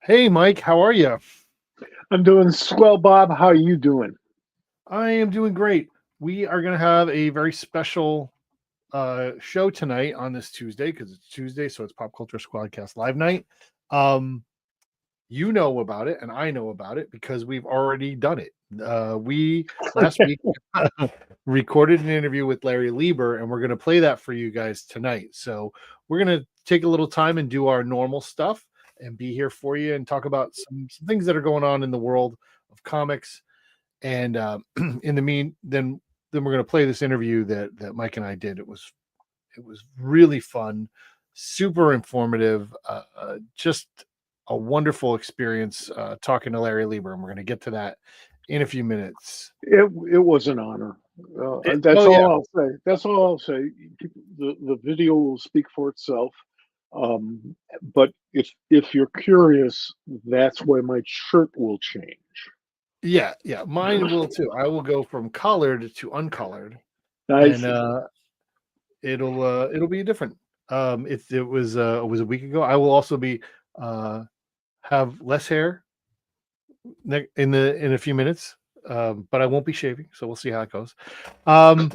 Hey, Mike, how are you? I'm doing swell, Bob. How are you doing? I am doing great. We are going to have a very special show tonight on this Tuesday because it's Tuesday, so it's Pop Culture SquadCast Live Night. Um, you know about it, and I know about it because we've already done it. We last week recorded an interview with Larry Lieber, and we're going to play that for you guys tonight. So we're going to take a little time and do our normal stuff and be here for you and talk about some things that are going on in the world of comics. And in the then we're going to play this interview that Mike and I did. It was really fun, super informative, just a wonderful experience talking to Larry Lieber, and we're going to get to that in a few minutes. It was an honor. That's Oh yeah, all I'll say. That's all I'll say. The video will speak for itself. But if you're curious, that's why my shirt will change. yeah. Mine will too. I will go from colored to uncolored, I and see. it'll be different. It was a week ago. I will also be have less hair in a few minutes, but I won't be shaving, so we'll see how it goes. Um,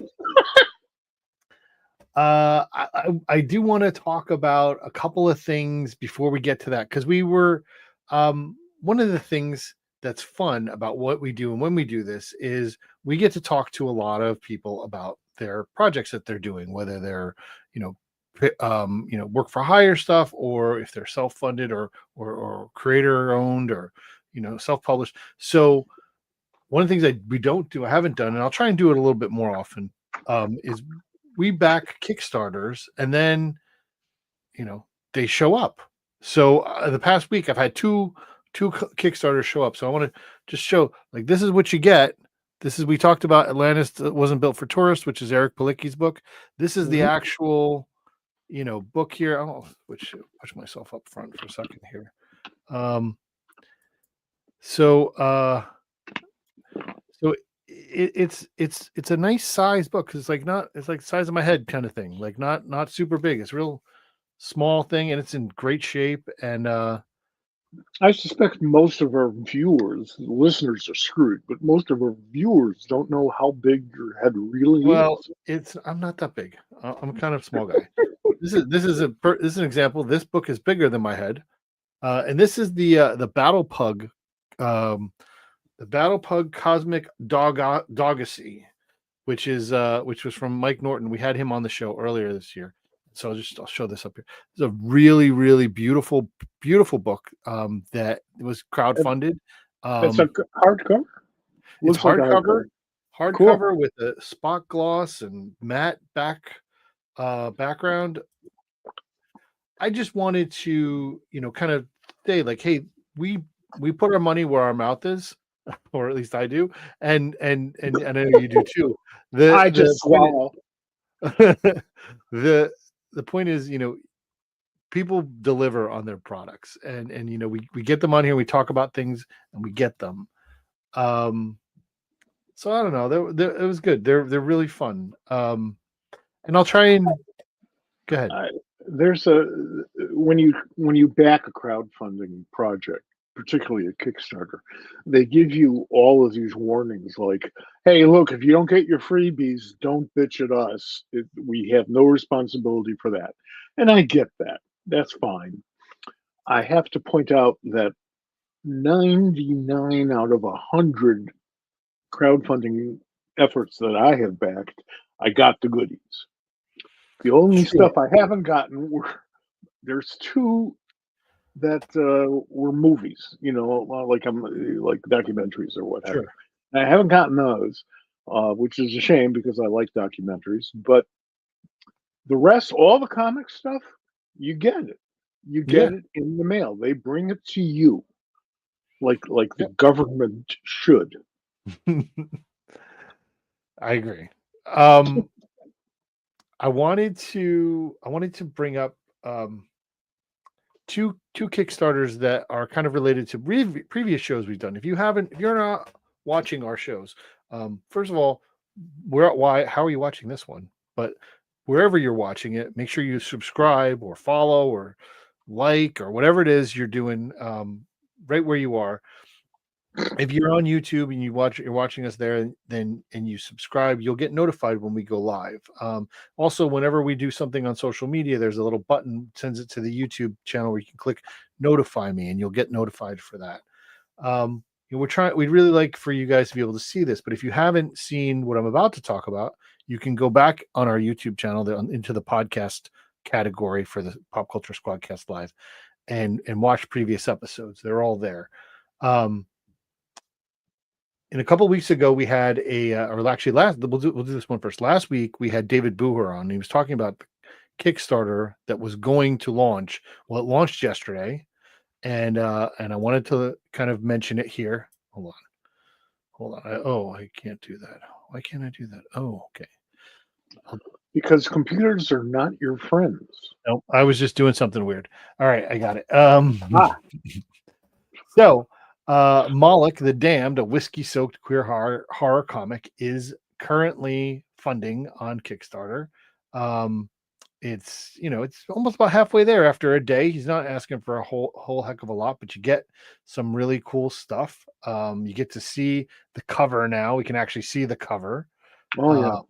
I do want to talk about a couple of things before we get to that because one of the things that's fun about what we do and when we do this is we get to talk to a lot of people about their projects that they're doing, whether they're you know work for hire stuff or if they're self-funded or creator owned or self-published. So one of the things I haven't done, and I'll try and do it a little bit more often, is we back Kickstarters, and then they show up. So the past week, I've had two Kickstarters show up. So I want to just show, like, this is what you get. We talked about Atlantis wasn't built for tourists, which is Eric Palicki's book. This is the Mhm. actual book here. I'll push myself up front for a second here. Um, so so it's a nice size book because it's like the size of my head kind of thing, like not super big. It's real small thing and it's in great shape. And I suspect most of our viewers, listeners are screwed, but most of our viewers don't know how big your head really well, is. I'm not that big. I'm kind of small guy. This is an example. This book is bigger than my head, and this is the Battle Pug, um, the Battle Pug Cosmic Dogacy, which was from Mike Norton. We had him on the show earlier this year. So I'll show this up here. It's a really, really beautiful book that was It- crowdfunded. It's a Um, hardcover. it's Looks like a hardcover. Cool. hardcover with a spot gloss and matte background. I just wanted to, kind of say like, hey, we we put our money where our mouth is, or at least I do, and I know you do too. I The just swallow. the the point is, people deliver on their products, and we get them on here. We talk about things, and we get them. Um, so I don't know. It was good. They're really fun. And I'll try and go ahead. I, there's a when you back a crowdfunding project, particularly a Kickstarter, they give you all of these warnings like, "Hey, look, if you don't get your freebies, don't bitch at us. We have no responsibility for that." And I get that. That's fine. I have to point out that 99 out of 100 crowdfunding efforts that I have backed, I got the goodies. The only Sure, stuff I haven't gotten were there's two that were movies, like documentaries or what have you. sure. And I haven't gotten those, which is a shame because I like documentaries. But the rest, all the comic stuff, you get it. You Yeah, get it in the mail. They bring it to you, like the yeah. government should. I agree. Um, I wanted to bring up um, two Kickstarters that are kind of related to previous shows we've done. If you're not watching our shows, first of all, how are you watching this one? But wherever you're watching it, make sure you subscribe or follow or like or whatever it is you're doing. right where you are. If you're on YouTube and you're watching us there, and you subscribe, you'll get notified when we go live. Also, whenever we do something on social media, there's a little button sends it to the YouTube channel where you can click notify me, and you'll get notified for that. We'd really like for you guys to be able to see this, but if you haven't seen what I'm about to talk about, you can go back on our YouTube channel into the podcast category for the Pop Culture Squadcast Live and watch previous episodes. They're all there. And a couple of weeks ago, we had we'll do this one first. Last week, we had David Booher on. He was talking about the Kickstarter that was going to launch. Well, it launched yesterday, and I wanted to kind of mention it here. Hold on. I can't do that. Why can't I do that? Oh, okay. Because computers are not your friends. No, I was just doing something weird. All right, I got it. So, Moloch the Damned, a whiskey-soaked queer horror comic, is currently funding on Kickstarter. It's almost about halfway there after a day. He's not asking for a whole heck of a lot, but you get some really cool stuff. You get to see the cover now. We can actually see the cover. Oh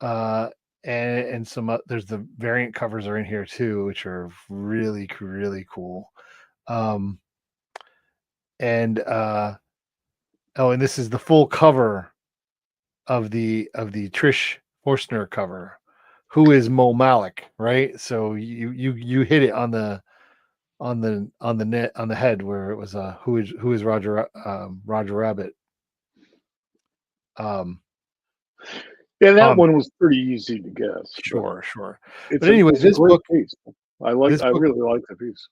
yeah. And some there's the variant covers are in here too, which are really really cool. And this is the full cover of the Trish Forstner cover. Who is Mo Malik, right? So you hit it on the head where it was who is Roger Rabbit. Yeah, that one was pretty easy to guess. Sure. But anyway, this book piece. I really like the piece.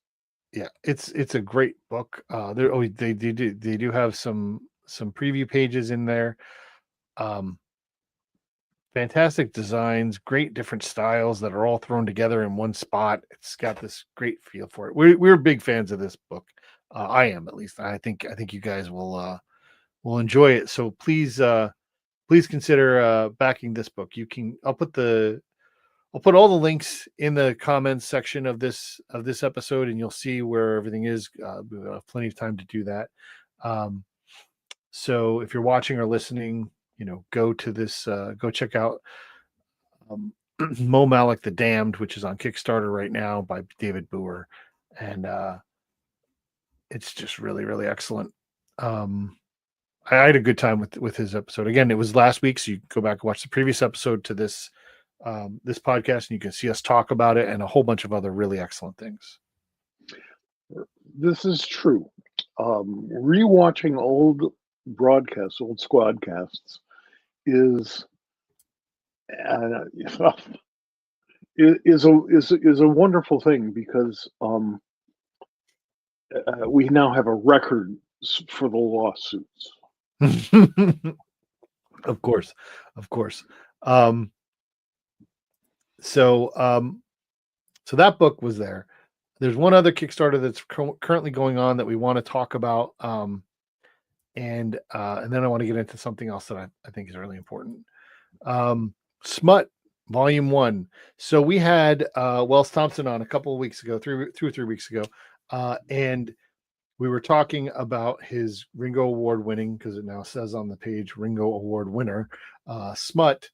Yeah, it's a great book. They do have some preview pages in there. Fantastic designs, great different styles that are all thrown together in one spot. It's got this great feel for it. We're big fans of this book. I am, at least. I think you guys will enjoy it. So please consider backing this book. I'll put all the links in the comments section of this episode, and you'll see where everything is. We have plenty of time to do that. So if you're watching or listening, go to this, go check out Mo Malik the Damned, which is on Kickstarter right now by David Booher, and it's just really really excellent. I had a good time with his episode. Again, it was last week, so you can go back and watch the previous episode to this podcast, and you can see us talk about it and a whole bunch of other really excellent things. This is true. Rewatching old broadcasts, old squadcasts, is a wonderful thing because we now have a record for the lawsuits. Of course. So that book was there. There's one other Kickstarter that's currently going on that we want to talk about, and then I want to get into something else that I think is really important. Smut Volume 1. So we had Wells Thompson on a couple of weeks ago, 3 or 3 weeks ago, and we were talking about his Ringo Award winning, because it now says on the page Ringo Award winner, Smut.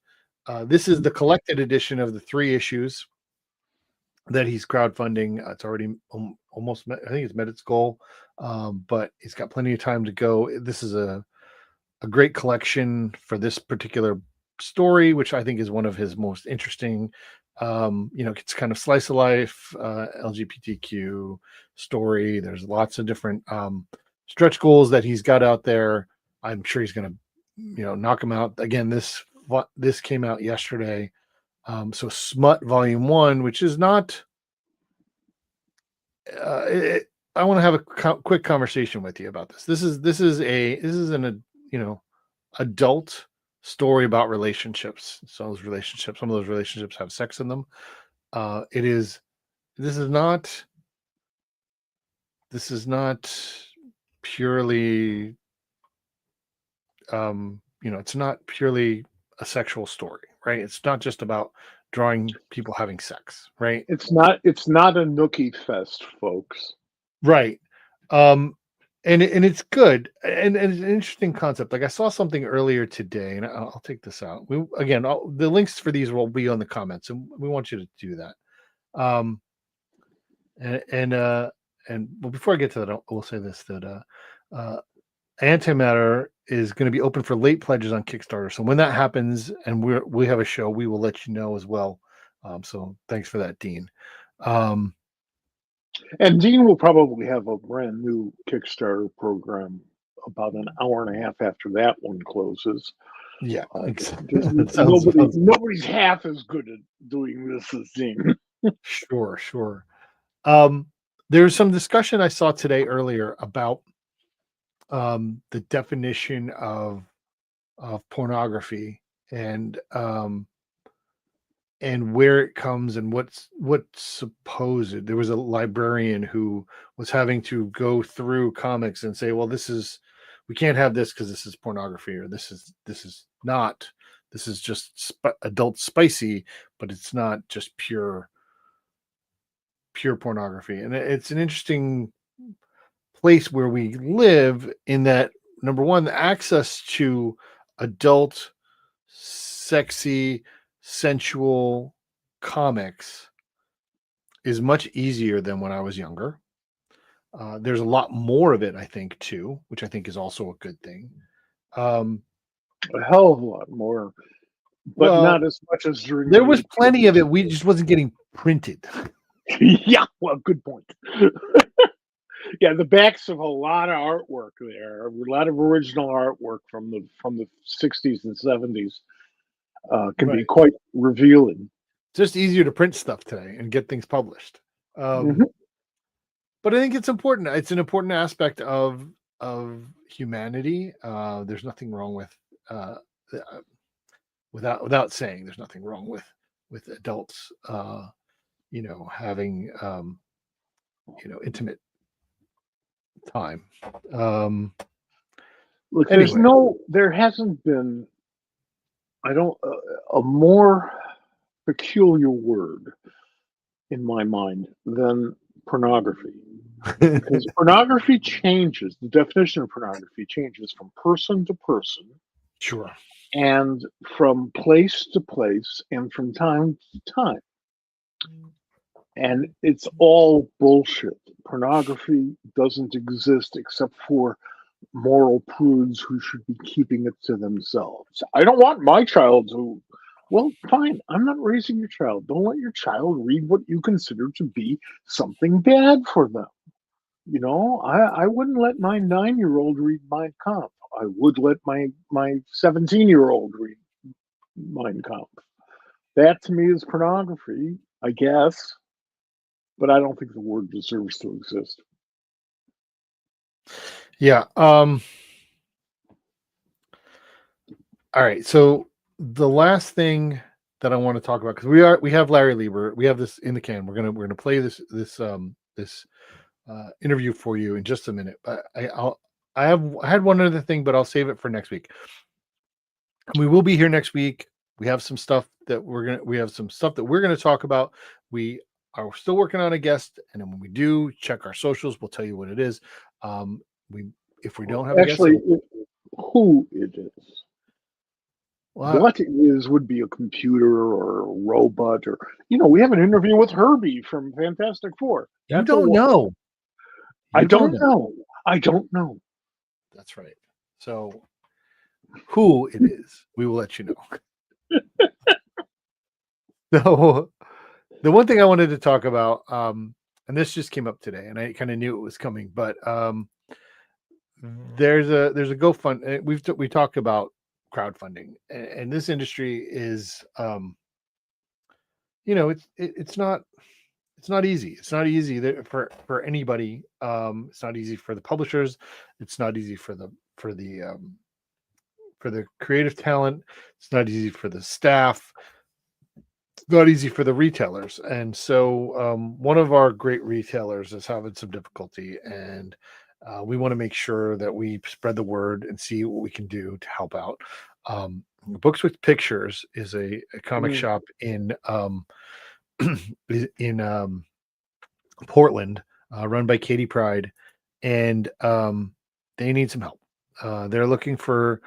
This is the collected edition of the 3 issues that he's crowdfunding. It's already almost met, I think it's met its goal, but he's got plenty of time to go. This is a great collection for this particular story, which I think is one of his most interesting. It's kind of slice of life, LGBTQ story. There's lots of different stretch goals that he's got out there. I'm sure he's going to, knock them out. Again, this came out yesterday. So Smut Volume 1, which is not. I want to have a quick conversation with you about this. This is an adult story about relationships. Some of those relationships have sex in them. This is not purely it's not purely a sexual story, right? It's not just about drawing people having sex, right? It's not a nookie fest, folks. Right. And it's good, and it's an interesting concept. Like I saw something earlier today, and I'll take this out. The links for these will be on the comments, and we want you to do that. Um, and and uh, and well, before I get to that, I will say this that Antimatter is going to be open for late pledges on Kickstarter. So when that happens, and we have a show, we will let you know as well. So thanks for that, Dean. And Dean will probably have a brand new Kickstarter program about an hour and a half after that one closes. Yeah, Because sounds nobody's half as good at doing this as Dean. sure. There's some discussion I saw today earlier about the definition of pornography and where it comes and what's supposed. There was a librarian who was having to go through comics and say, well, we can't have this because this is pornography, or this is not, this is just adult spicy, but it's not just pure pornography. And it's an interesting place where we live, in that, number one, the access to adult, sexy, sensual comics is much easier than when I was younger. There's a lot more of it, I think, too, which I think is also a good thing. A hell of a lot more, but Well, not as much as during. there was plenty of it. We just wasn't getting printed. Yeah, well, good point. Yeah, the backs of a lot of artwork there, a lot of original artwork from the 60s and 70s can be Right. quite revealing. It's just easier to print stuff today and get things published. But I think it's important. It's an important aspect of humanity. There's nothing wrong with without saying, there's nothing wrong with adults having intimate time. Look, Anyway. there hasn't been, a more peculiar word in my mind than pornography. Because pornography changes, the definition of pornography changes from person to person. Sure. And from place to place and from time to time. And it's all bullshit. Pornography doesn't exist except for moral prudes who should be keeping it to themselves. I don't want my child to. Well, fine. I'm not raising your child. Don't let your child read what you consider to be something bad for them. I wouldn't let my 9-year-old read Mein Kampf. I would let my 17-year-old read Mein Kampf. That to me is pornography, I guess, but I don't think the word deserves to exist. Yeah. All right. So the last thing that I want to talk about, because we have Larry Lieber, we have this in the can. We're gonna play this interview for you in just a minute. But I had one other thing, but I'll save it for next week. We will be here next week. We have some stuff that we're gonna talk about. We are still working on a guest, and then when we do, check our socials. We'll tell you what it is. If we don't have a guest, who it is. Well, what it is would be a computer or a robot, or we have an interview with Herbie from Fantastic Four. You don't know. I don't know. I don't know. That's right. So who it is, we will let you know. So the one thing I wanted to talk about, and this just came up today, and I kind of knew it was coming, but there's a GoFund. We talked about crowdfunding, and this industry is, it's not easy. It's not easy for anybody. It's not easy for the publishers. It's not easy for the creative talent. It's not easy for the staff. It's not easy for the retailers. And so one of our great retailers is having some difficulty, and we want to make sure that we spread the word and see what we can do to help out. Books with Pictures is a comic shop in Portland, run by Katie Pride, and they need some help. They're looking for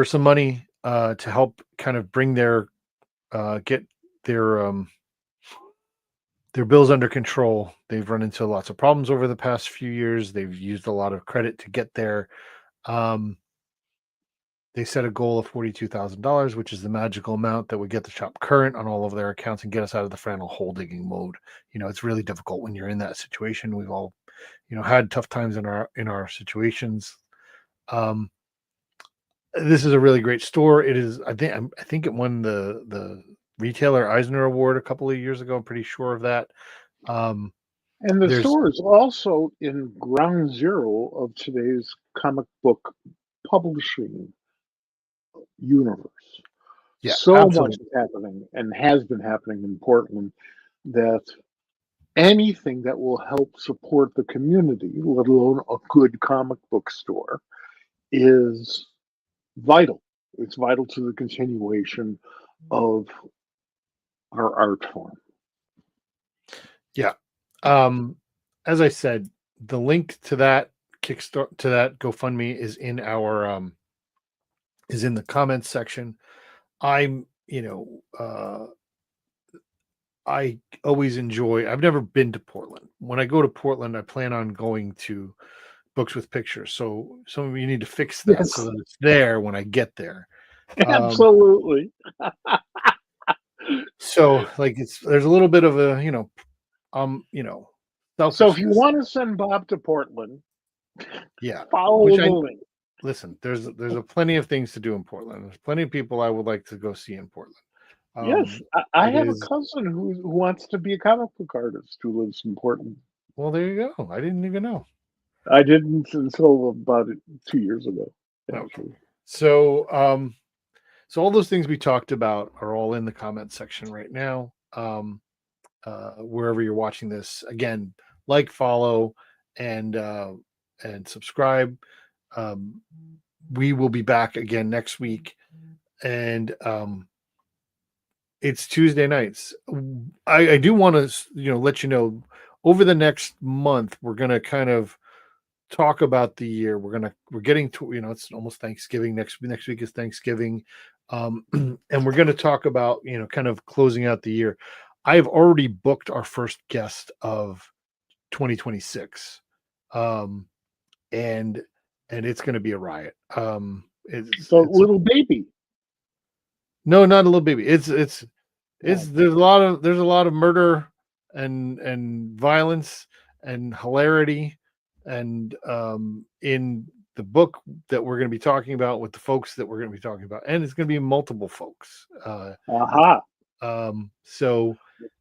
some money to help kind of bring their get their bills under control. They've run into lots of problems over the past few years. They've used a lot of credit to get there. Um, they set a goal of $42,000, which is the magical amount that would get the shop current on all of their accounts and get us out of the final hole digging mode. It's really difficult when you're in that situation. We've all, had tough times in our situations. This is a really great store. It is. I think it won the Retailer Eisner Award a couple of years ago. I'm pretty sure of that. Um, And the there's store is also in ground zero of today's comic book publishing universe. Yeah, So much absolutely. is happening and has been happening in Portland that anything that will help support the community, let alone a good comic book store, is vital. It's vital to the continuation of our art form. Yeah. Um, as I said, the link to that Kickstart to that GoFundMe is in the comments section. I'm, I always enjoy. I've never been to Portland. When I go to Portland, I plan on going to Books with Pictures. So some of you need to fix that so Yes, that it's there when I get there. Um, absolutely. so like there's a little bit of a, So if you selfishness. want to send Bob to Portland, Yeah. follow Which the I link. listen, there's a plenty of things to do in Portland. There's plenty of people I would like to go see in Portland. Yes, I It have a is cousin who wants to be a comic book artist who lives in Portland. well, there you go. I didn't even know. I didn't until about 2 years ago, Okay. actually. So all those things we talked about are all in the comment section right now. Wherever you're watching this, again, like, follow, and subscribe. Um, we will be back again next week, and it's Tuesday nights. I do want to let you know over the next month we're gonna kind of talk about the year. We're getting to it's almost Thanksgiving. Next week is Thanksgiving, and we're going to talk about kind of closing out the year. I've already booked our first guest of 2026, and it's going to be a riot. So It's little baby. no, not a little baby. It's Oh, there's a lot of murder and violence and hilarity and in the book that we're going to be talking about with the folks that we're going to be talking about, and it's going to be multiple folks. aha. So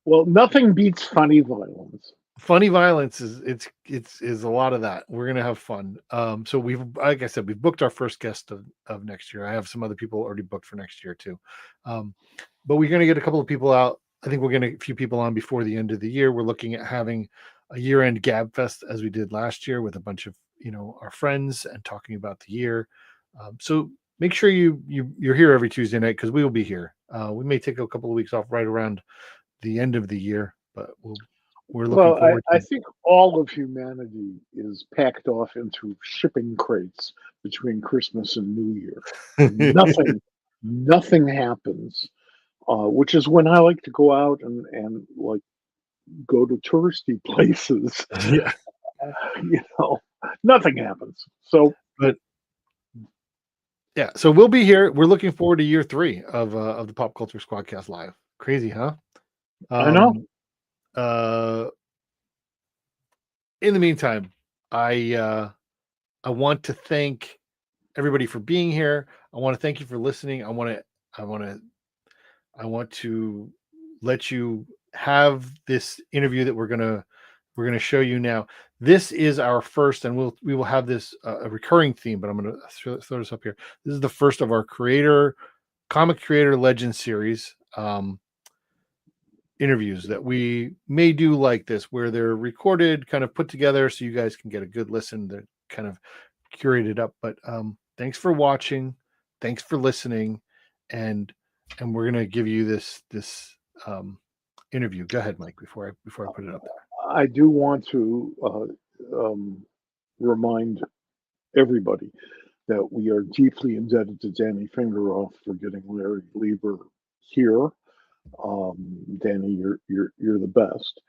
Well, nothing beats funny violence. funny violence is a lot of that. We're gonna have fun. So like I said, we've booked our first guest of next year. I have some other people already booked for next year too. But we're gonna get a couple of people out. I think we're gonna get a few people on before the end of the year. We're looking at having a year-end gab fest as we did last year with a bunch of our friends and talking about the year. So make sure you're here every Tuesday night because we will be here. We may take a couple of weeks off right around the end of the year, but we're looking Well, forward I to think all of humanity is packed off into shipping crates between Christmas and New Year. it. Nothing happens, which is when I like to go out and like go to touristy places. Yeah, You know, nothing happens. So but yeah, so we'll be here. We're looking forward to year 3 of the Pop Culture Squadcast Live. Crazy, huh? I know. Um, uh, in the meantime, I want to thank everybody for being here. I want to thank you for listening. I want to I want to let you have this interview that we're gonna show you now. This is our first, and we will have this a recurring theme, but I'm gonna throw this up here. This is the first of our comic creator legend series interviews that we may do like this, where they're recorded, kind of put together, so you guys can get a good listen. They're kind of curated up. But thanks for watching, thanks for listening, and we're gonna give you this interview. Go ahead, Mike, before I put it up there. I do want to remind everybody that we are deeply indebted to Danny Fingeroff for getting Larry Lieber here. Danny, you're the best.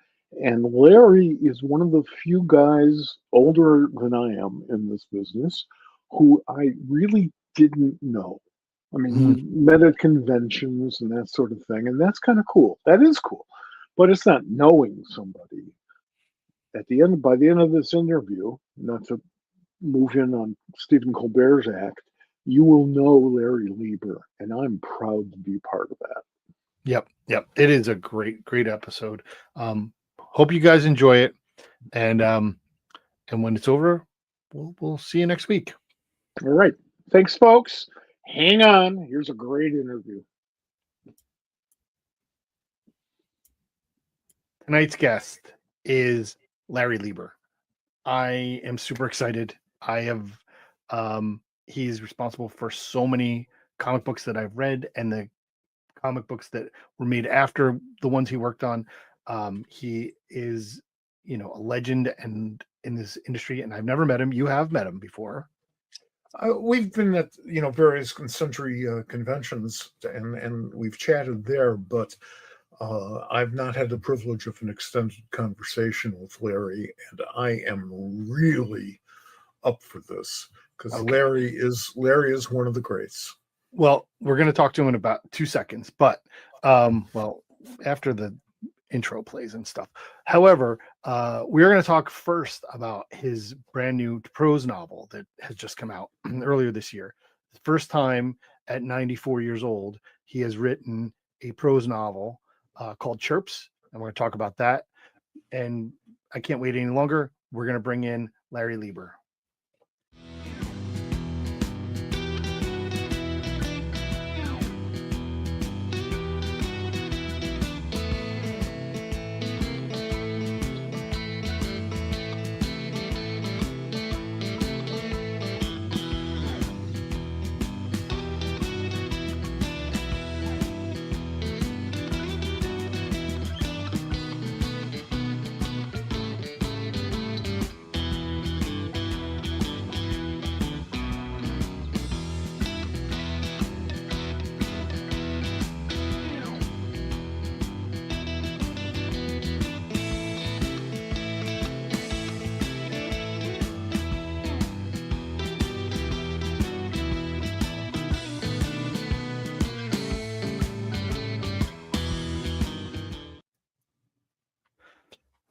And Larry is one of the few guys older than I am in this business who I really didn't know. I mean, we met at conventions and that sort of thing, and that's kind of cool. That is cool, but it's not knowing somebody. By the end of this interview, not to move in on Stephen Colbert's act, you will know Larry Lieber, and I'm proud to be part of that. Yep. It is a great episode. Hope you guys enjoy it, and when it's over, we'll see you next week. All right. Thanks, folks. Hang on. Here's a great interview. Tonight's guest is Larry Lieber. I am super excited. He's responsible for so many comic books that I've read and the comic books that were made after the ones he worked on. He is, a legend and in this industry, and I've never met him. You have met him before. We've been at various Century conventions, and we've chatted there, but I've not had the privilege of an extended conversation with Larry, and I am really up for this because Larry is one of the greats. Well, we're going to talk to him in about 2 seconds, but after the intro plays and stuff. However, we're going to talk first about his brand new prose novel that has just come out earlier this year. The first time at 94 years old, he has written a prose novel called Chirps, and we're going to talk about that. And I can't wait any longer. We're going to bring in Larry Lieber.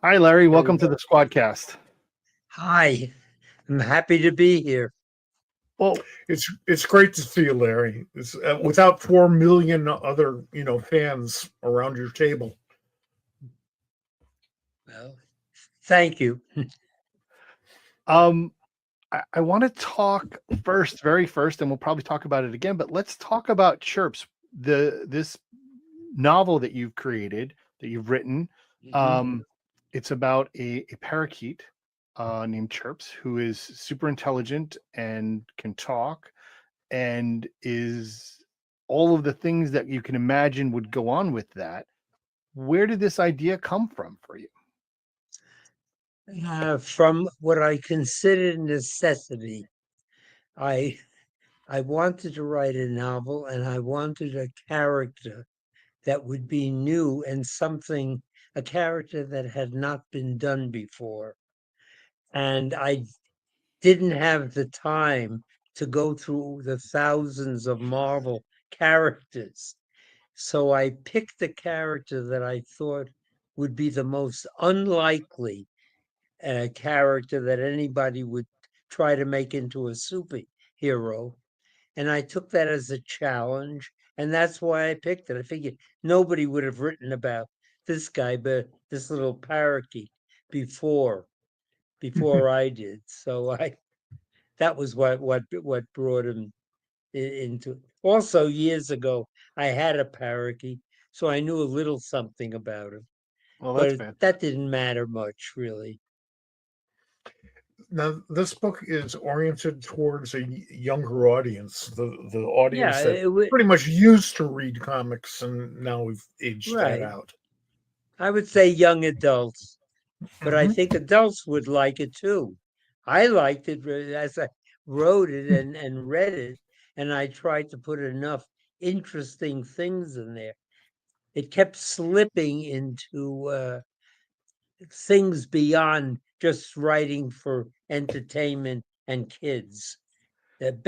Hi, Larry. Welcome to the SquadCast. Hi, I'm happy to be here. Well, it's great to see you, Larry. It's, without 4 million other fans around your table. Well, thank you. I want to talk very first, and we'll probably talk about it again. But let's talk about Chirps, this novel that you've created, that you've written. It's about a parakeet named Chirps, who is super intelligent and can talk, and is all of the things that you can imagine would go on with that. Where did this idea come from for you? From what I considered necessity. I wanted to write a novel, and I wanted a character that would be new and a character that had not been done before. And I didn't have the time to go through the thousands of Marvel characters. So I picked the character that I thought would be the most unlikely character that anybody would try to make into a superhero. And I took that as a challenge. And that's why I picked it. I figured nobody would have written about this guy, but this little parakeet before I did. So that was what brought him into. Also, years ago, I had a parakeet, so I knew a little something about him. Well, that's but that didn't matter much, really. Now, this book is oriented towards a younger audience, the audience that pretty much used to read comics, and now we've aged that out. I would say young adults, but I think adults would like it too. I liked it as I wrote it and read it, and I tried to put enough interesting things in there. It kept slipping into things beyond just writing for entertainment and kids.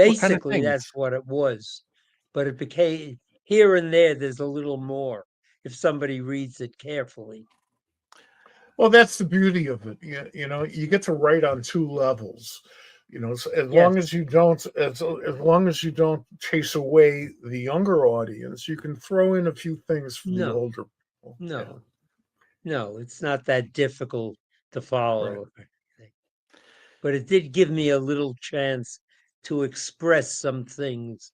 What kind of Basically, things? that's what it was. But it became here and there, there's a little more if somebody reads it carefully. Well, that's the beauty of it. You know, you get to write on two levels. You know, so as Yes. long as you don't, as long as you don't chase away the younger audience, you can throw in a few things for the No, older people. no, no, it's not that difficult to follow. But it did give me a little chance to express some things,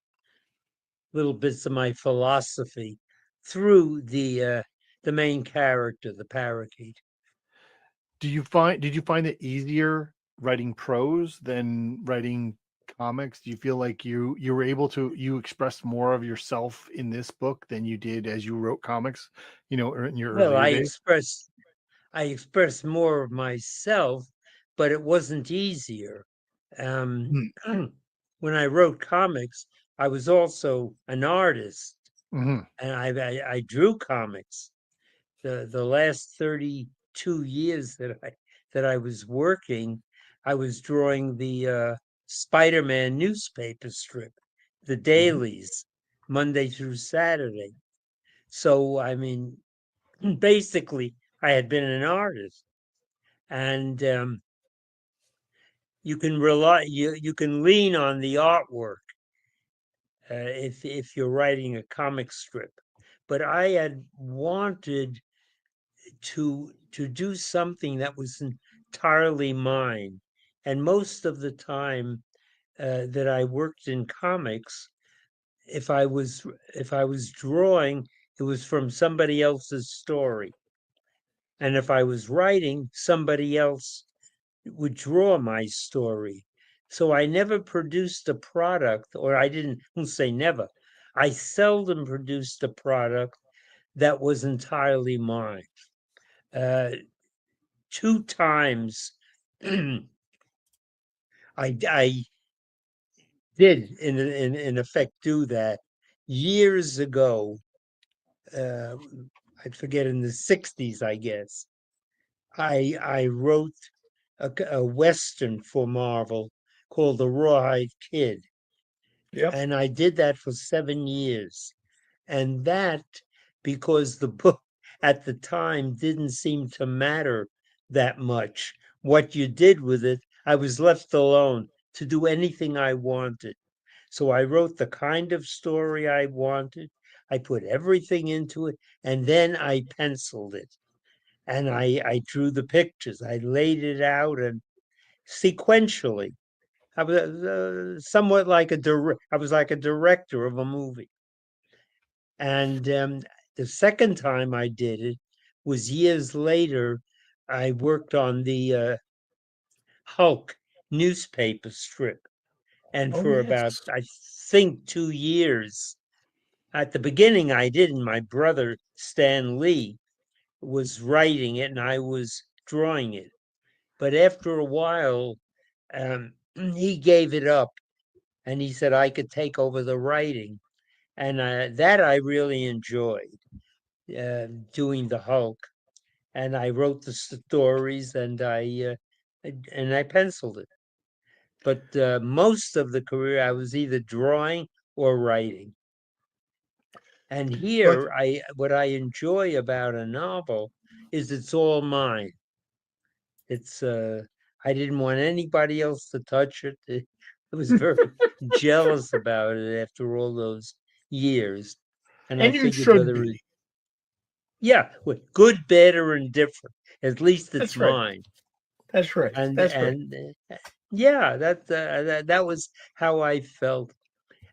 little bits of my philosophy through the main character, the parakeet. Did you find it easier writing prose than writing comics? Do you feel like you were able to you expressed more of yourself in this book than you did as you wrote comics, you know, in your Well, earlier days? I expressed more of myself, but it wasn't easier. Um, when I wrote comics, I was also an artist, Mm-hmm. and I drew comics. The last 32 years that I was working, I was drawing the Spider-Man newspaper strip, the dailies, Monday through Saturday. So I mean, basically, I had been an artist, and you can lean on the artwork if you're writing a comic strip. But I had wanted to do something that was entirely mine. And most of the time that I worked in comics, if I was drawing, it was from somebody else's story. And if I was writing, somebody else would draw my story. So I never produced a product, or won't say never. I seldom produced a product that was entirely mine. Uh, Two times I did in effect do that years ago. Uh, I forget, in the 60s, I guess. I wrote a western for Marvel called The Rawhide Kid, Yep. and I did that for 7 years. And that because the book at the time didn't seem to matter that much. What you did with it, I was left alone to do anything I wanted. So I wrote the kind of story I wanted. I put everything into it, and then I penciled it. And I drew the pictures. I laid it out and sequentially. I was somewhat like I was like a director of a movie. And the second time I did it was years later. I worked on the Hulk newspaper strip. And Oh for about, yes. I think, 2 years. At the beginning, I didn't. My brother, Stan Lee, was writing it and I was drawing it. But after a while, he gave it up and he said I could take over the writing. And that I really enjoyed, doing the Hulk. And I wrote the stories and I penciled it. But most of the career, I was either drawing or writing. And But here, what I enjoy about a novel is it's all mine. It's I didn't want anybody else to touch it. I was very jealous about it after all those years, and I and you figured should whether be. yeah, good, bad, or indifferent, at least it's That's right. mine. That's right. And That's right. yeah, that was how I felt.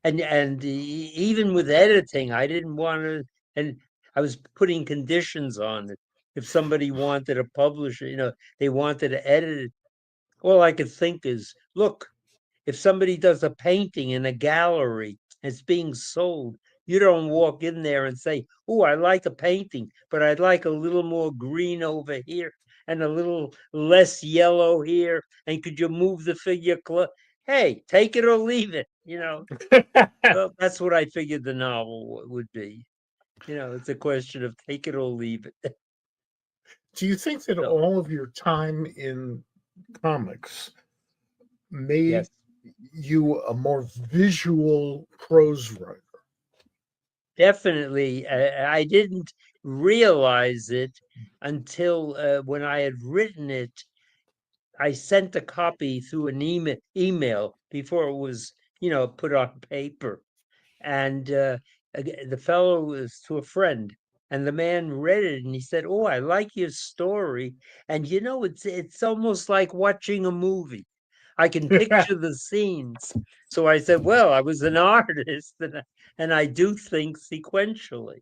And even with editing, I didn't want to, and I was putting conditions on it. If somebody wanted to publish it, they wanted to edit it. All I could think is, look, if somebody does a painting in a gallery, it's being sold, You don't walk in there and say, "Oh, I like a painting, but I'd like a little more green over here and a little less yellow here. And could you move the figure Hey, take it or leave it, Well, that's what I figured the novel would be. It's a question of take it or leave it. Do you think that So, all of your time in comics made yes, you a more visual prose writer? definitely. I didn't realize it until when I had written it. I sent a copy through an email before it was, put on paper. And the fellow was to a friend, and the man read it, and he said, "Oh, I like your story, and it's almost like watching a movie. I can picture the scenes." So I said, "Well, I was an artist, and I do think sequentially."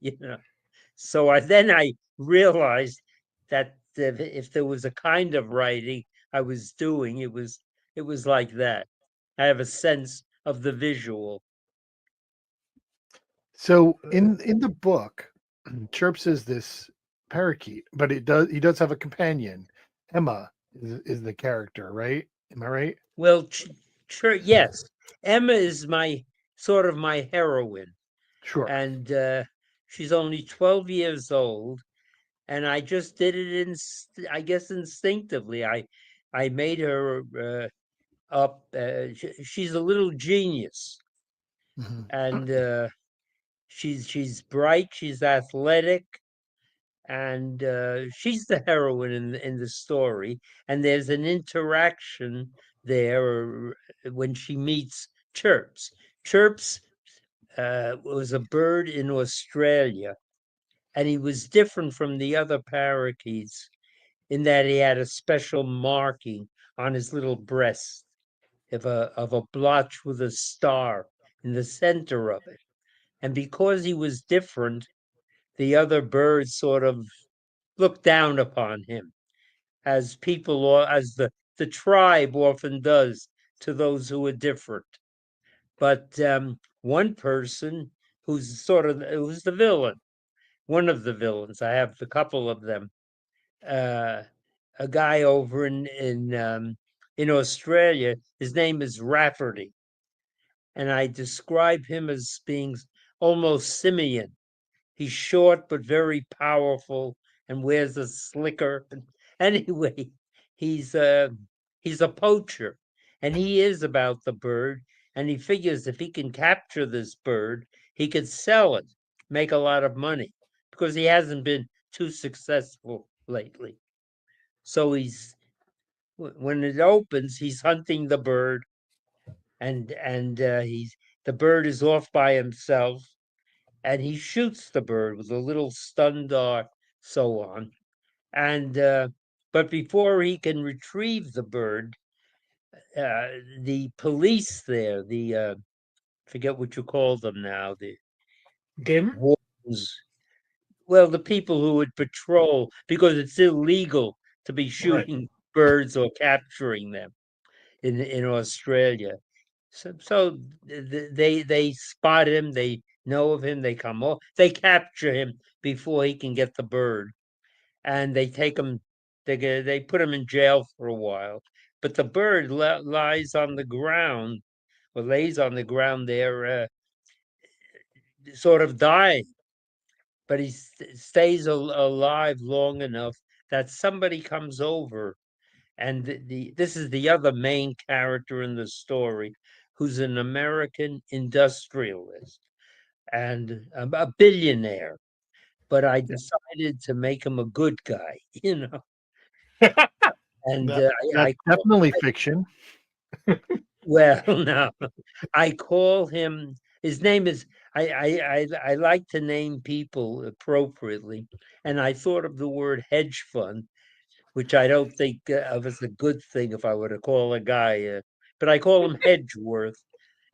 So I realized that if there was a kind of writing I was doing, it was like that. I have a sense of the visual. So in the book, Chirps is this parakeet, but he does have a companion. Emma is the character, right? Am I right? Well, yes. Emma is my sort of my heroine, Sure. and she's only 12 years old, and I just did it I guess instinctively. I made her up. She's a little genius, Mhm. and she's bright. She's athletic, and she's the heroine in the story. And there's an interaction there when she meets Chirps. Chirps was a bird in Australia, and he was different from the other parakeets in that he had a special marking on his little breast of a blotch with a star in the center of it. And because he was different, the other birds sort of looked down upon him, as people or as the tribe often does to those who are different. But one person who's the villain, one of the villains, I have a couple of them, uh, a guy over in Australia, his name is Rafferty, and I describe him as being almost simian. He's short but very powerful and wears a slicker. Anyway, he's uh he's a poacher, and he is about the bird, and he figures if he can capture this bird, he could sell it, make a lot of money, because he hasn't been too successful lately. So when it opens, he's hunting the bird, and the bird is off by himself, and he shoots the bird with a little stun dart, so on. And but before he can retrieve the bird, the police there, the forget what you call them now, the Game? wardens, well, the people who would patrol, because it's illegal to be Right. shooting birds or capturing them in Australia. So they spot him, they know of him, they come off, they capture him before he can get the bird, and they take him. They put him in jail for a while, but the bird lies on the ground, or lays on the ground there, sort of dying, but he stays alive long enough that somebody comes over, and this is the other main character in the story, who's an American industrialist and a billionaire. But I decided to make him a good guy, and That's definitely fiction. well, no, I call him. His name is. I like to name people appropriately, and I thought of the word hedge fund, which I don't think of as a good thing if I were to call a guy, but I call him Hedgeworth,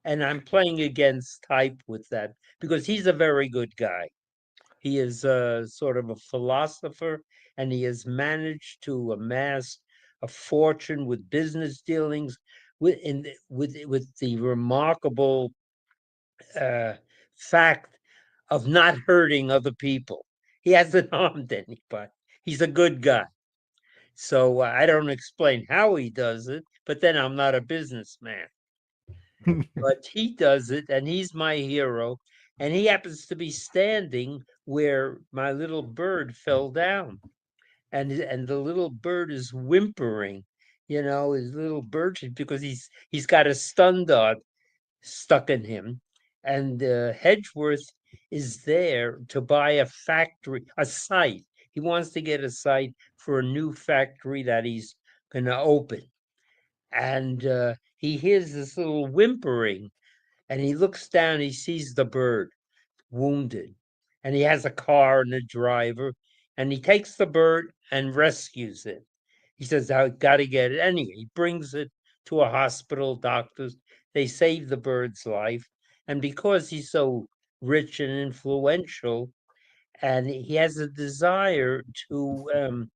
and I'm playing against type with that because he's a very good guy. He is sort of a philosopher, and he has managed to amass a fortune with business dealings with the remarkable uh, fact of not hurting other people. He hasn't harmed anybody. He's a good guy. So I don't explain how he does it, but then I'm not a businessman. But he does it, and he's my hero. And he happens to be standing where my little bird fell down, and the little bird is whimpering, his little bird, because he's got a stun dog stuck in him, and Hedgeworth is there to buy a factory, a site. He wants to get a site for a new factory that he's going to open, and he hears this little whimpering, and he looks down. He sees the bird wounded, and he has a car and a driver, and he takes the bird and rescues it. He says, I got to get it. Anyway, he brings it to a hospital, doctors. They save the bird's life. And because he's so rich and influential, and he has a desire to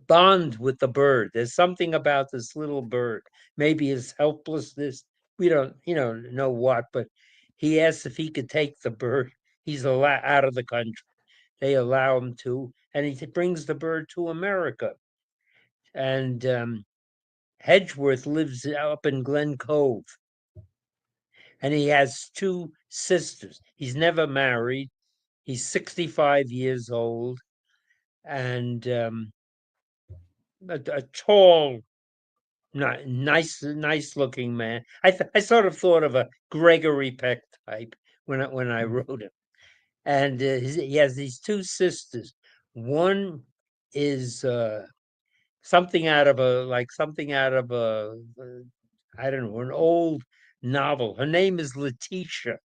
bond with the bird. There's something about this little bird, maybe his helplessness. We don't, know what, but he asks if he could take the bird. He's out of the country. They allow him to, and he brings the bird to America. And Hedgeworth lives up in Glen Cove, and he has two sisters. He's never married. He's 65 years old, and a tall, nice looking man. I sort of thought of a Gregory Peck type when I wrote him. And he has these two sisters. One is something out of I don't know, an old novel. Her name is Letitia,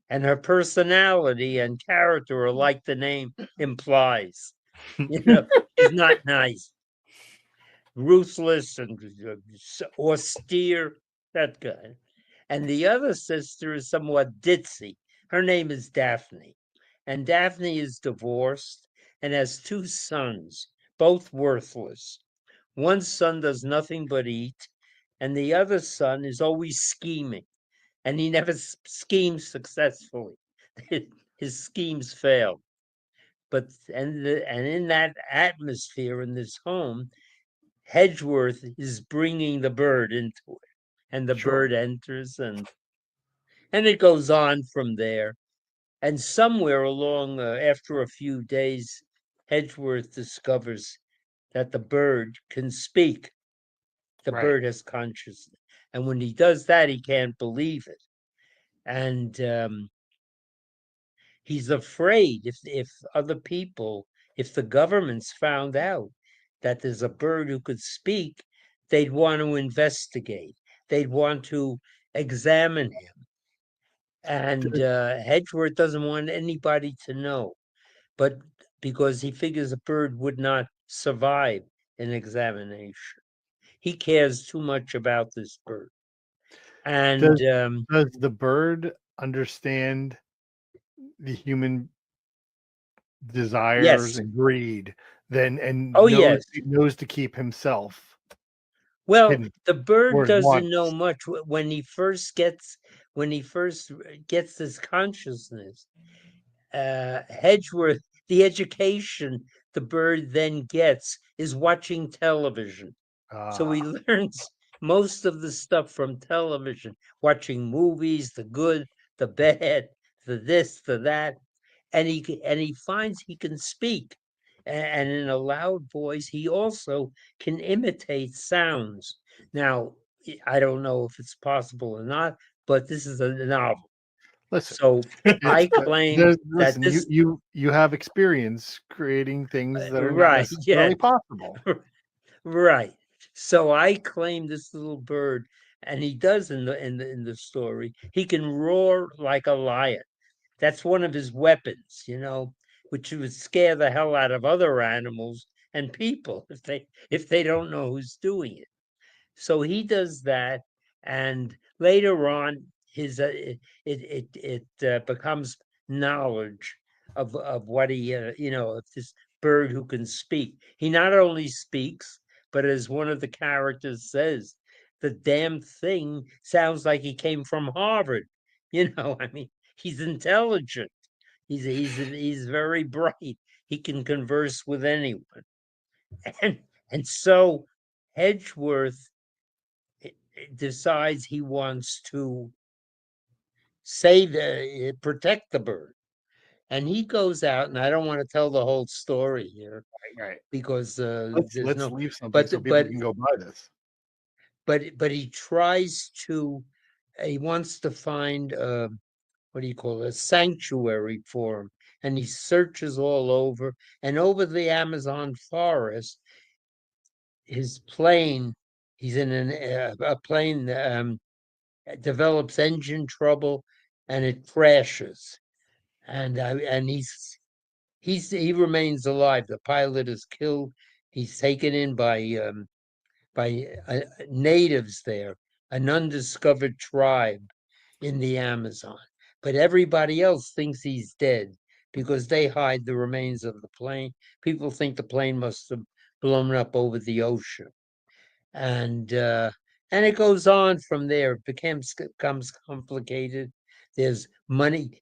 and her personality and character are like the name implies. She's not nice, ruthless, and austere, that guy. And the other sister is somewhat ditzy. Her name is Daphne. And Daphne is divorced and has two sons, both worthless. One son does nothing but eat, and the other son is always scheming, and he never schemes successfully. His schemes fail. But and in that atmosphere in this home, Hedgeworth is bringing the bird into it, and the bird enters, and it goes on from there. And somewhere along, after a few days, Hedgeworth discovers that the bird can speak. The Right. bird has consciousness, and when he does that, he can't believe it, and he's afraid if other people, if the governments found out that there's a bird who could speak, they'd want to investigate. They'd want to examine him. And Hedgeworth doesn't want anybody to know, but because he figures a bird would not survive an examination. He cares too much about this bird. And Does the bird understand the human desires yes. and greed and Oh, knows, yes. knows to keep himself Well, hidden, the or bird doesn't know wants? much when he first gets this consciousness. Hedgeworth, the education the bird then gets is watching television. So he learns most of the stuff from television, watching movies, the good, the bad, the this, the that, and he finds he can speak, and in a loud voice he also can imitate sounds. Now, I don't know if it's possible or not, but this is a novel. Listen, So I claim that listen, this you have experience creating things that are not right, yeah, necessarily possible. right. So I claim this little bird, and he does in the story. He can roar like a lion. That's one of his weapons, which would scare the hell out of other animals and people if they don't know who's doing it. So he does that, and later on, it becomes knowledge of what he of this bird who can speak. He not only speaks, but as one of the characters says, the damn thing sounds like he came from Harvard. I mean, he's intelligent. He's very bright. He can converse with anyone. And so Hedgeworth decides he wants to protect the bird. And he goes out, and I don't want to tell the whole story here Right. because Let's there's no. leave something But so people but can go buy this. but he tries to. He wants to find what do you call it, a sanctuary for him, and he searches all over and over the Amazon forest. His plane, he's in a plane develops engine trouble, and it crashes, and he remains alive. The pilot is killed. He's taken in by natives there, an undiscovered tribe in the Amazon. But everybody else thinks he's dead because they hide the remains of the plane. People think the plane must have blown up over the ocean, and it goes on from there. It becomes complicated. There's money.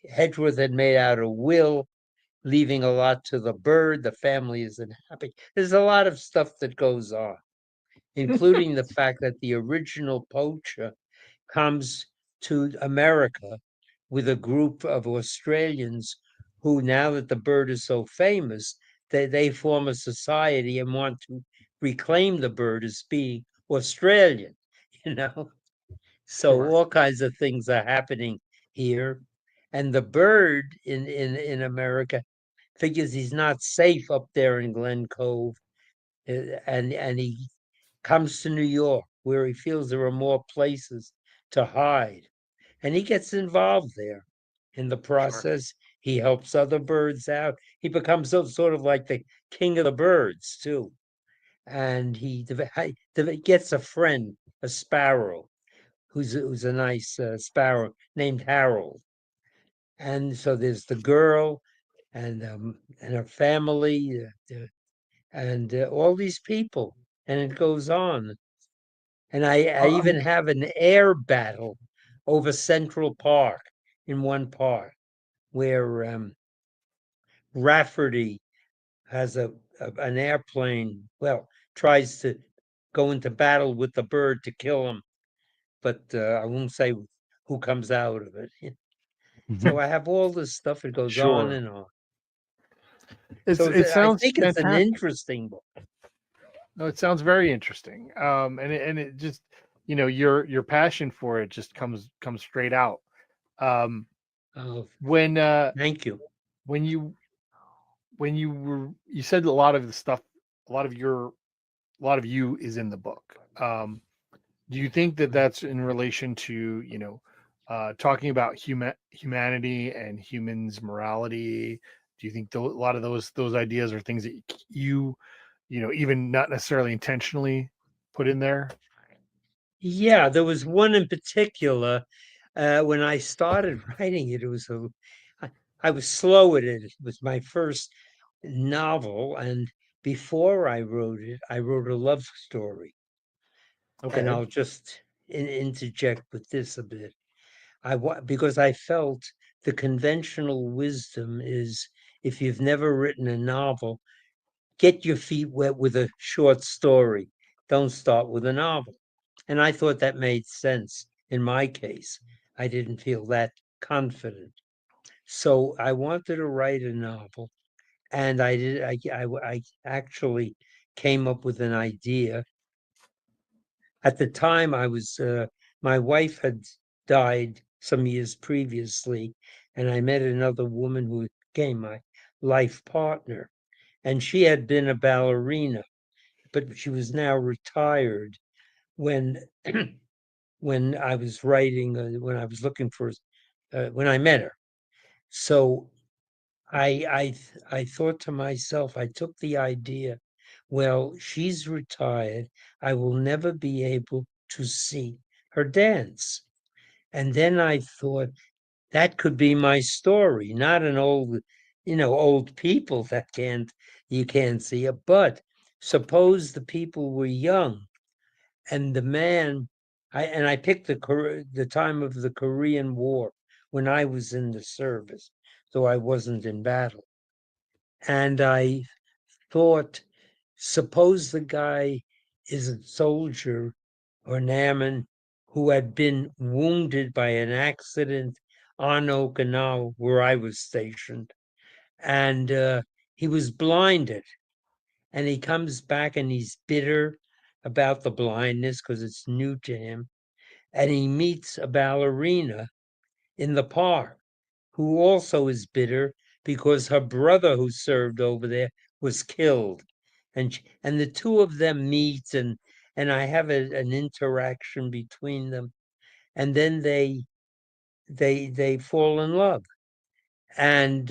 Hedgeworth had made out a will, leaving a lot to the bird. The family isn't happy. There's a lot of stuff that goes on, including the fact that the original poacher comes to America with a group of Australians who, now that the bird is so famous, they form a society and want to reclaim the bird as being Australian, you know? So Sure. all kinds of things are happening here. And the bird in America figures he's not safe up there in Glen Cove, and he comes to New York, where he feels there are more places to hide. And he gets involved there. In the process, he helps other birds out. He becomes sort of like the king of the birds, too. And he gets a friend, a sparrow, who's a nice sparrow named Harold. And so there's the girl and her family and all these people. And it goes on. And I even have an air battle over Central Park in one part where Rafferty has an airplane, well, tries to go into battle with the bird to kill him, but I won't say who comes out of it. So I have all this stuff. It goes on Sure. and on. It So I sounds think it's an fantastic. interesting book. No, it sounds very interesting. And it just, your passion for it just comes straight out. Oh, When thank you. when you you said a lot of the stuff, a lot of you is in the book. Do you think that that's in relation to, talking about humanity and humans' morality? Do you think a lot of those ideas are things that you, even not necessarily intentionally put in there? Yeah, there was one in particular. When I started writing it, I was slow at it. It was my first novel, and before I wrote a love story. And Okay. I'll just interject with this a bit. Because I felt the conventional wisdom is, if you've never written a novel, get your feet wet with a short story. Don't start with a novel. And I thought that made sense in my case. I didn't feel that confident. So I wanted to write a novel, and I did. I actually came up with an idea. At the time, my wife had died some years previously, and I met another woman who became my life partner. And she had been a ballerina, but she was now retired when when I was writing, when I was looking for, when I met her. So I thought to myself, I took the idea, well, she's retired. I will never be able to see her dance. And then I thought that could be my story, not an old people that you can't see it, but suppose the people were young and the man, I picked the time of the Korean War when I was in the service, though I wasn't in battle. And I thought, suppose the guy is a soldier or an airman who had been wounded by an accident on Okinawa, where I was stationed, and he was blinded. And he comes back and he's bitter about the blindness because it's new to him. And he meets a ballerina in the park who also is bitter because her brother who served over there was killed. And the two of them meet, and I have an interaction between them, and then they fall in love. And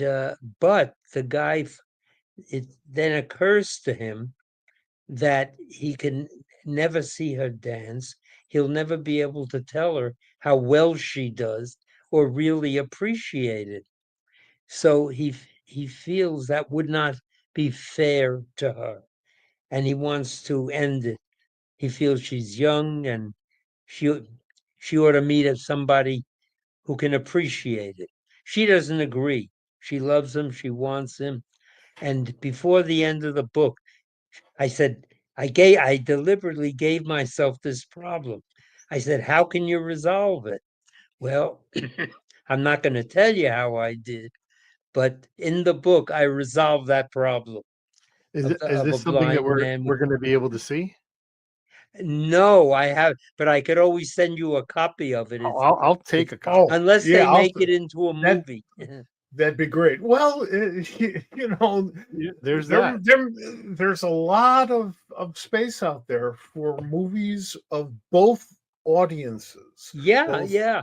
but the guy, it then occurs to him that he can never see her dance. He'll never be able to tell her how well she does or really appreciate it. So he feels that would not be fair to her, and he wants to end it. He feels she's young and she she ought to meet somebody who can appreciate it. She doesn't agree. She loves him. She wants him. And before the end of the book, I said, I deliberately gave myself this problem. I said, how can you resolve it? Well, I'm not going to tell you how I did, but in the book, I resolved that problem Is of a this something that blind man. we're going to be able to see? No, I have, but I could always send you a copy of it. I'll take It's a copy. unless yeah, they I'll- make it into a that- movie. That'd be great. Well, There's that. There's a lot of space out there for movies of both audiences. Yeah, Both- yeah.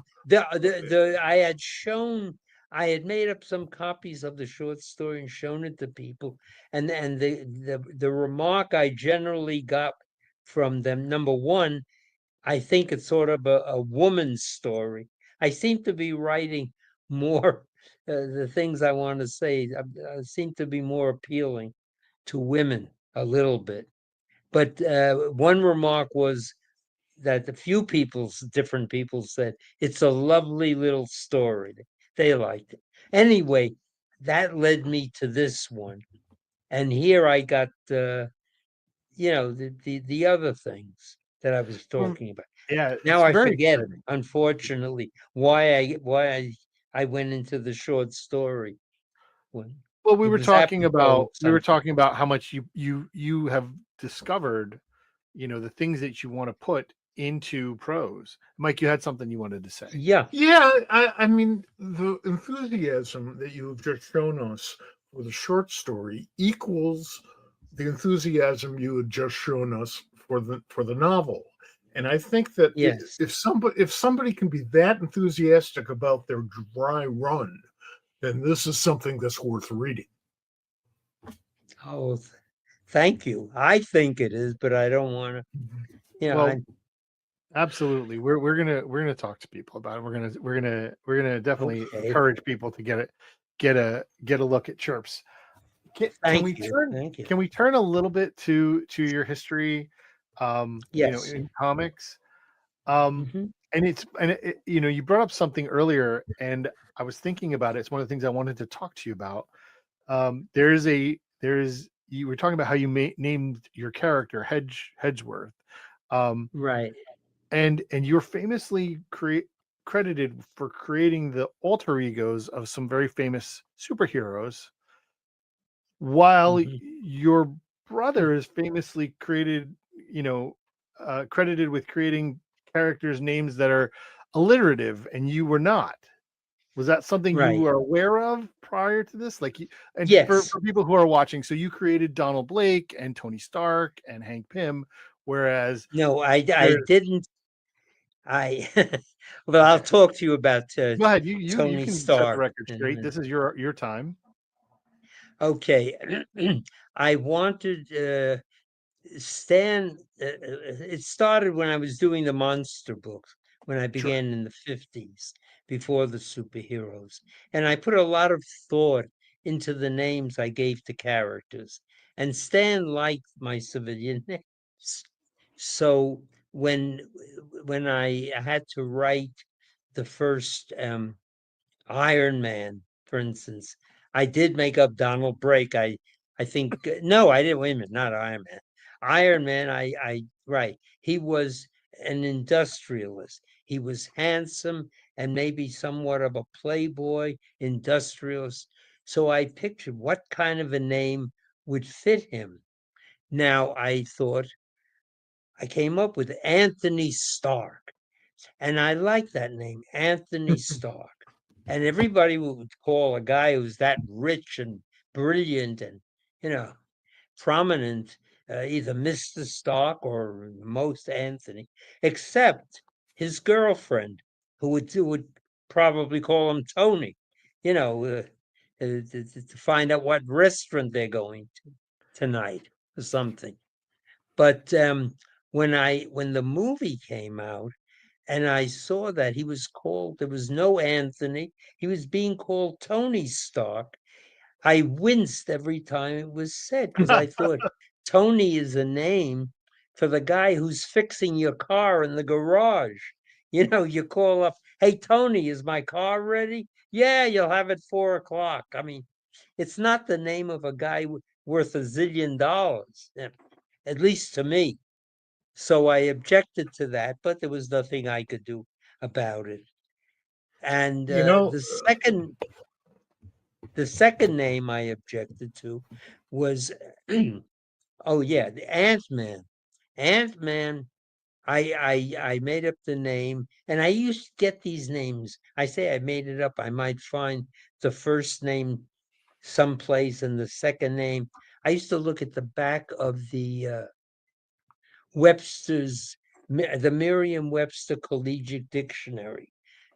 I had made up some copies of the short story and shown it to people, and the remark I generally got from them, number one, I think it's sort of a woman's story. I seem to be writing more the things I want to say. I seem to be more appealing to women a little bit. But one remark was that different people said it's a lovely little story. They liked it. Anyway, that led me to this one. And here I got the other things that I was talking about. Yeah, Now it's I very forget, exciting. unfortunately, why I went into the short story. When Well, we it were was talking apropos of something. talking about how much you have discovered, the things that you want to put into prose. Mike, you had something you wanted to say. Yeah, Yeah, I mean, the enthusiasm that you have just shown us for the short story equals the enthusiasm you had just shown us for the novel. And I think that yes. if somebody can be that enthusiastic about their dry run, then this is something that's worth reading. Oh, thank you. I think it is, but I don't want to. Well, absolutely. We're gonna talk to people about it. We're gonna definitely Okay. encourage people to get a look at Chirps. Can Thank we you. turn Thank you. can we turn a little bit to your history, Yes. in comics? Mhm. You brought up something earlier, and I was thinking about it. It's one of the things I wanted to talk to you about. You were talking about how you named your character Hedgeworth, Right. and you're famously credited for creating the alter egos of some very famous superheroes, while Mhm. your brother is famously credited with creating characters' names that are alliterative, and you were not. Was that something you Right. were aware of prior to this? And for Yes. people who are watching, so you created Donald Blake and Tony Stark and Hank Pym, whereas No, I there's didn't. I well, I'll talk to you about go ahead, you Tony can set the Stark record in a straight. minute. This is your time. Okay. I wanted Stan. It started when I was doing the monster books, when I Sure. began in the 50s, before the superheroes. And I put a lot of thought into the names I gave to characters. And Stan liked my civilian names. So when I had to write the first Iron Man, for instance. I did make up Donald Blake. I think no, I didn't. Wait a minute, not Iron Man. Iron Man. I right. He was an industrialist. He was handsome and maybe somewhat of a playboy industrialist. So I pictured what kind of a name would fit him. Now I thought I came up with Anthony Stark. And I like that name, Anthony Stark. And everybody would call a guy who's that rich and brilliant and, you know, prominent, either Mr. Stark or most Anthony, except his girlfriend, who would probably call him Tony, you know, to find out what restaurant they're going to tonight or something. But when the movie came out, and I saw that he was called, there was no Anthony, he was being called Tony Stark. I winced every time it was said because I thought Tony is a name for the guy who's fixing your car in the garage. You know, you call up, hey, Tony, is my car ready? Yeah, you'll have it 4 o'clock. I mean, it's not the name of a guy worth $1 zillion, at least to me. So I objected to that, but there was nothing I could do about it. And You know, the second name I objected to was, oh yeah, the Ant-Man. Ant-Man, I made up the name, and I used to get these names. I say I made it up. I might find the first name someplace and the second name. I used to look at the back of the the Merriam-Webster Collegiate Dictionary.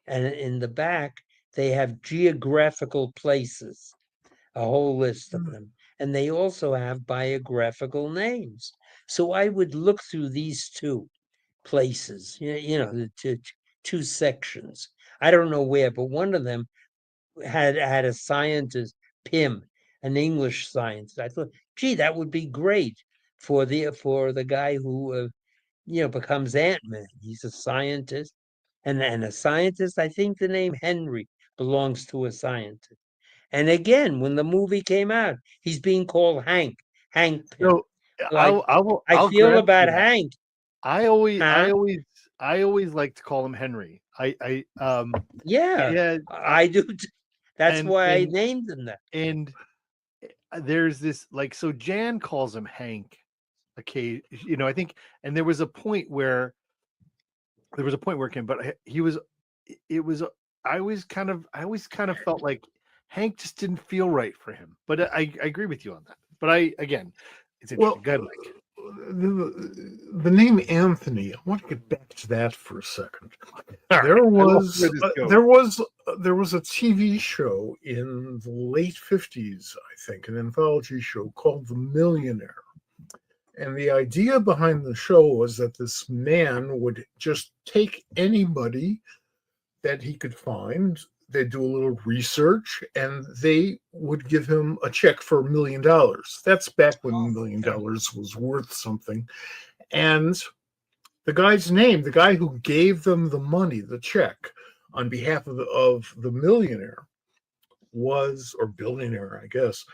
And in the back, they have geographical places, a whole list of them. And they also have biographical names. So I would look through these two places, the two sections. I don't know where, but one of them had a scientist, Pym, an English scientist. I thought, gee, that would be great for the guy who becomes Ant-Man. He's a scientist. And a scientist, I think the name Henry belongs to a scientist. And again, when the movie came out, he's being called Hank Pym. So Like I I'll feel grant about you that. Hank. I Huh? always like to call him Henry. Yeah, Yeah, I do. That's and why I and named him that. and there's this, like, so Jan calls him Hank. Okay, I think, and there was a point where it came, but he was, it was, I always kind of felt like Hank just didn't feel right for him. But I agree with you on that. But again, it's interesting. well, Go ahead, Mike. the name Anthony. I want to get back to that for a second. All There right, I love was where this goes. there was a TV show in the late 50s, I think, an anthology show called The Millionaire. And the idea behind the show was that this man would just take anybody that he could find. They'd do a little research and they would give him a check for $1 million. That's back when $1 million was worth something. And the guy's name, the guy who gave them the money, the check, on behalf of the millionaire was, or billionaire, I guess,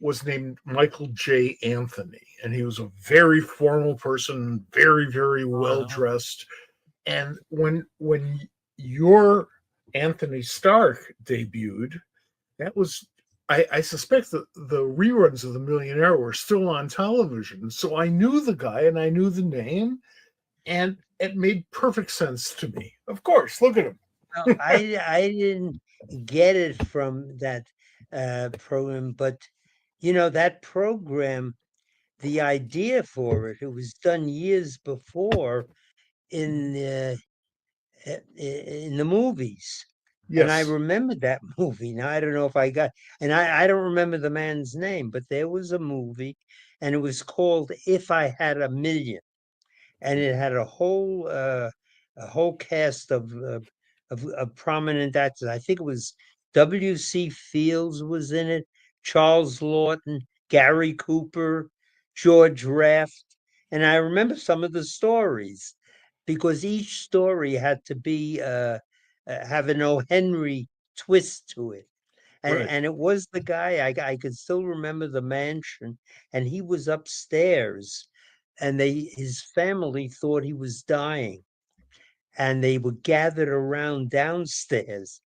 was named Michael J. Anthony. And he was a very formal person, very, very well dressed. And when your Anthony Stark debuted, that was, I suspect that the reruns of The Millionaire were still on television. So I knew the guy and I knew the name, and it made perfect sense to me. Of course, look at him. Well, I didn't get it from that program, but that program, the idea for it was done years before in the movies. Yes. And I remembered that movie. Now I don't know if I got, and I don't remember the man's name, but there was a movie, and it was called If I Had a Million, and it had a whole cast of prominent actors. I think it was W.C. Fields was in it, Charles Lawton, Gary Cooper, George Raft, and I remember some of the stories because each story had to be have an O. Henry twist to it. Right. And it was the guy, I could still remember the mansion, and he was upstairs, and his family thought he was dying, and they were gathered around downstairs,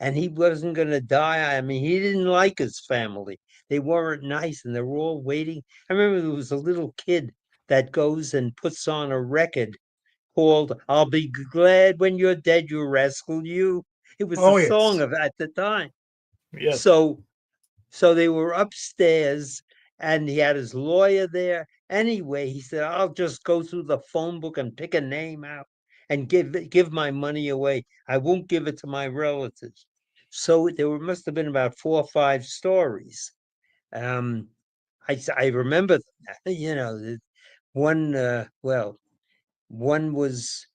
and he wasn't going to die. I mean, he didn't like his family. They weren't nice, and they were all waiting. I remember there was a little kid that goes and puts on a record called "I'll Be Glad When You're Dead, You Rascal You." It was the Oh, song yes. of at the time. Yes. So they were upstairs, and he had his lawyer there. Anyway, he said, "I'll just go through the phone book and pick a name out and give my money away. I won't give it to my relatives." So there must have been about 4 or 5 stories. Um, I remember, one. One was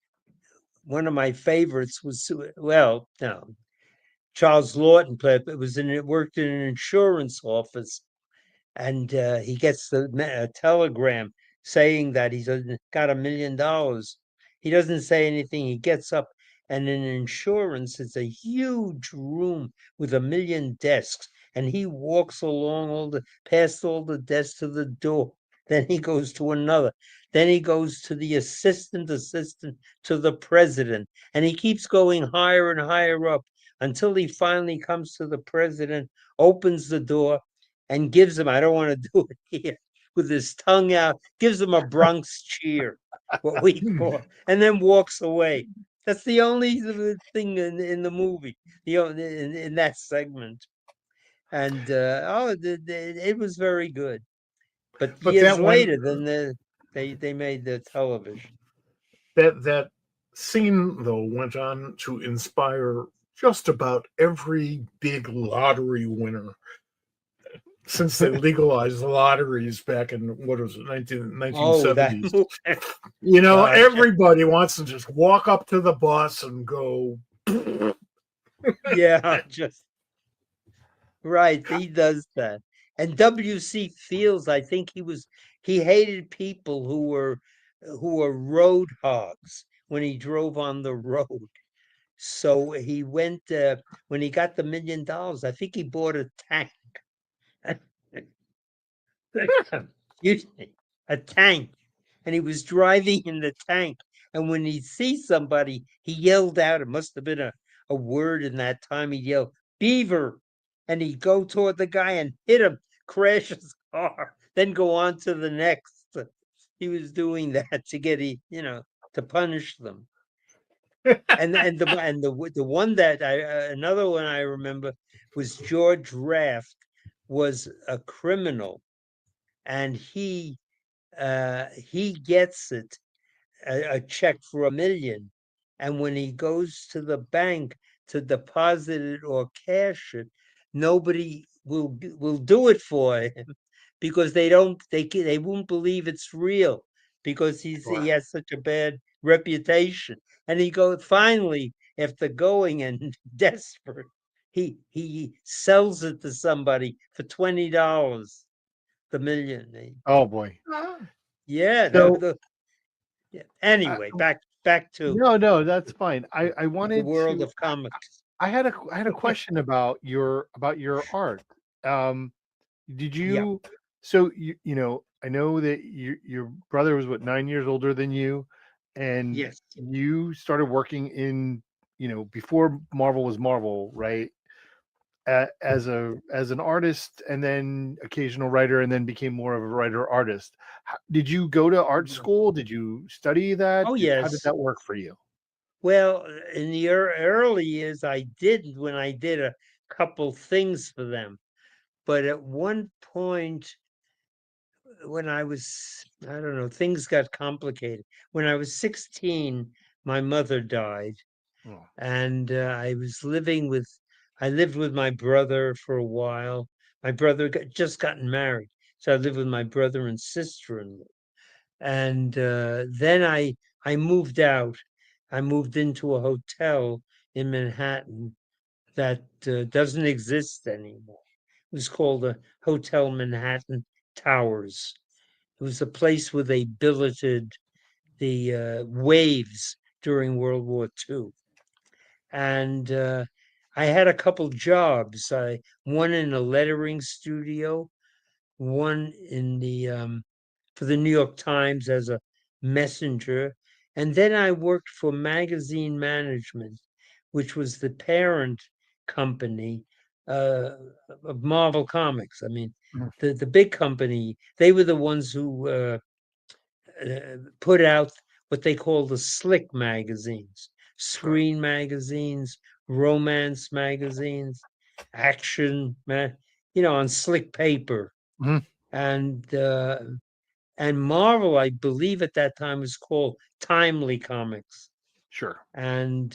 one of my favorites was, no, Charles Lawton played. It was worked in an insurance office, and he gets a telegram saying that he's got $1 million. He doesn't say anything. He gets up, and in insurance, it's a huge room with 1 million desks, and he walks along past all the desks to the door. Then he goes to another. Then he goes to the assistant to the president, and he keeps going higher and higher up until he finally comes to the president, opens the door, and gives him, I don't want to do it here, with his tongue out, gives him a Bronx cheer, what we call, and then walks away. That's the only thing in the movie, in that segment. And it was very good. But But years that one, later, then they made the television. that scene though went on to inspire just about every big lottery winner since they legalized the lotteries back in what was it, Oh, that 1970s. movie. You know, Gosh. everybody wants to just walk up to the bus and go. Yeah, just right. He does that. And W.C. Fields, I think he hated people who were road hogs when he drove on the road. So he went when he got the $1 million, I think he bought a tank. Excuse me, a tank. And he was driving in the tank. And when he sees somebody, he yelled out, it must have been a word in that time. He yelled, "Beaver." And he'd go toward the guy and hit him, crash his car, then go on to the next. He was doing that to to punish them. And the one that another one I remember was George Raft was a criminal, and he gets a check for $1 million, and when he goes to the bank to deposit it or cash it, nobody will do it for him because they won't believe it's real because he has such a bad reputation. And he goes, finally, after going and desperate, he sells it to somebody for $20, the million. Oh boy. Yeah, So yeah. uh, Anyway, back to no, that's fine. I the wanted world to. of comics. I had a question about your art. Um, did Yeah. you? So I know that your brother was what 9 years older than you, and Yes. you started working in before Marvel was Marvel, right? As an artist, and then occasional writer, and then became more of a writer artist. Did you go to art school? Did you study that? Oh, How did yes. that work for you? Well, in the early years, I did when I did a couple things for them. But at one point, when I don't know, things got complicated. When I was 16, my mother died, Oh, and I lived with my brother for a while. My brother just gotten married, so I lived with my brother and sister-in-law. And then I moved out. I moved into a hotel in Manhattan that doesn't exist anymore. It was called the Hotel Manhattan Towers. It was a place where they billeted the waves during World War II. And I had a couple jobs. One in a lettering studio, one in the for the New York Times as a messenger, and then I worked for Magazine Management, which was the parent company uh, of Marvel Comics. I mean, Mhm. the big company. They were the ones who put out what they call the slick magazines, screen magazines, romance magazines, action, on slick paper. Mhm. And Marvel, I believe at that time was called Timely Comics. Sure. And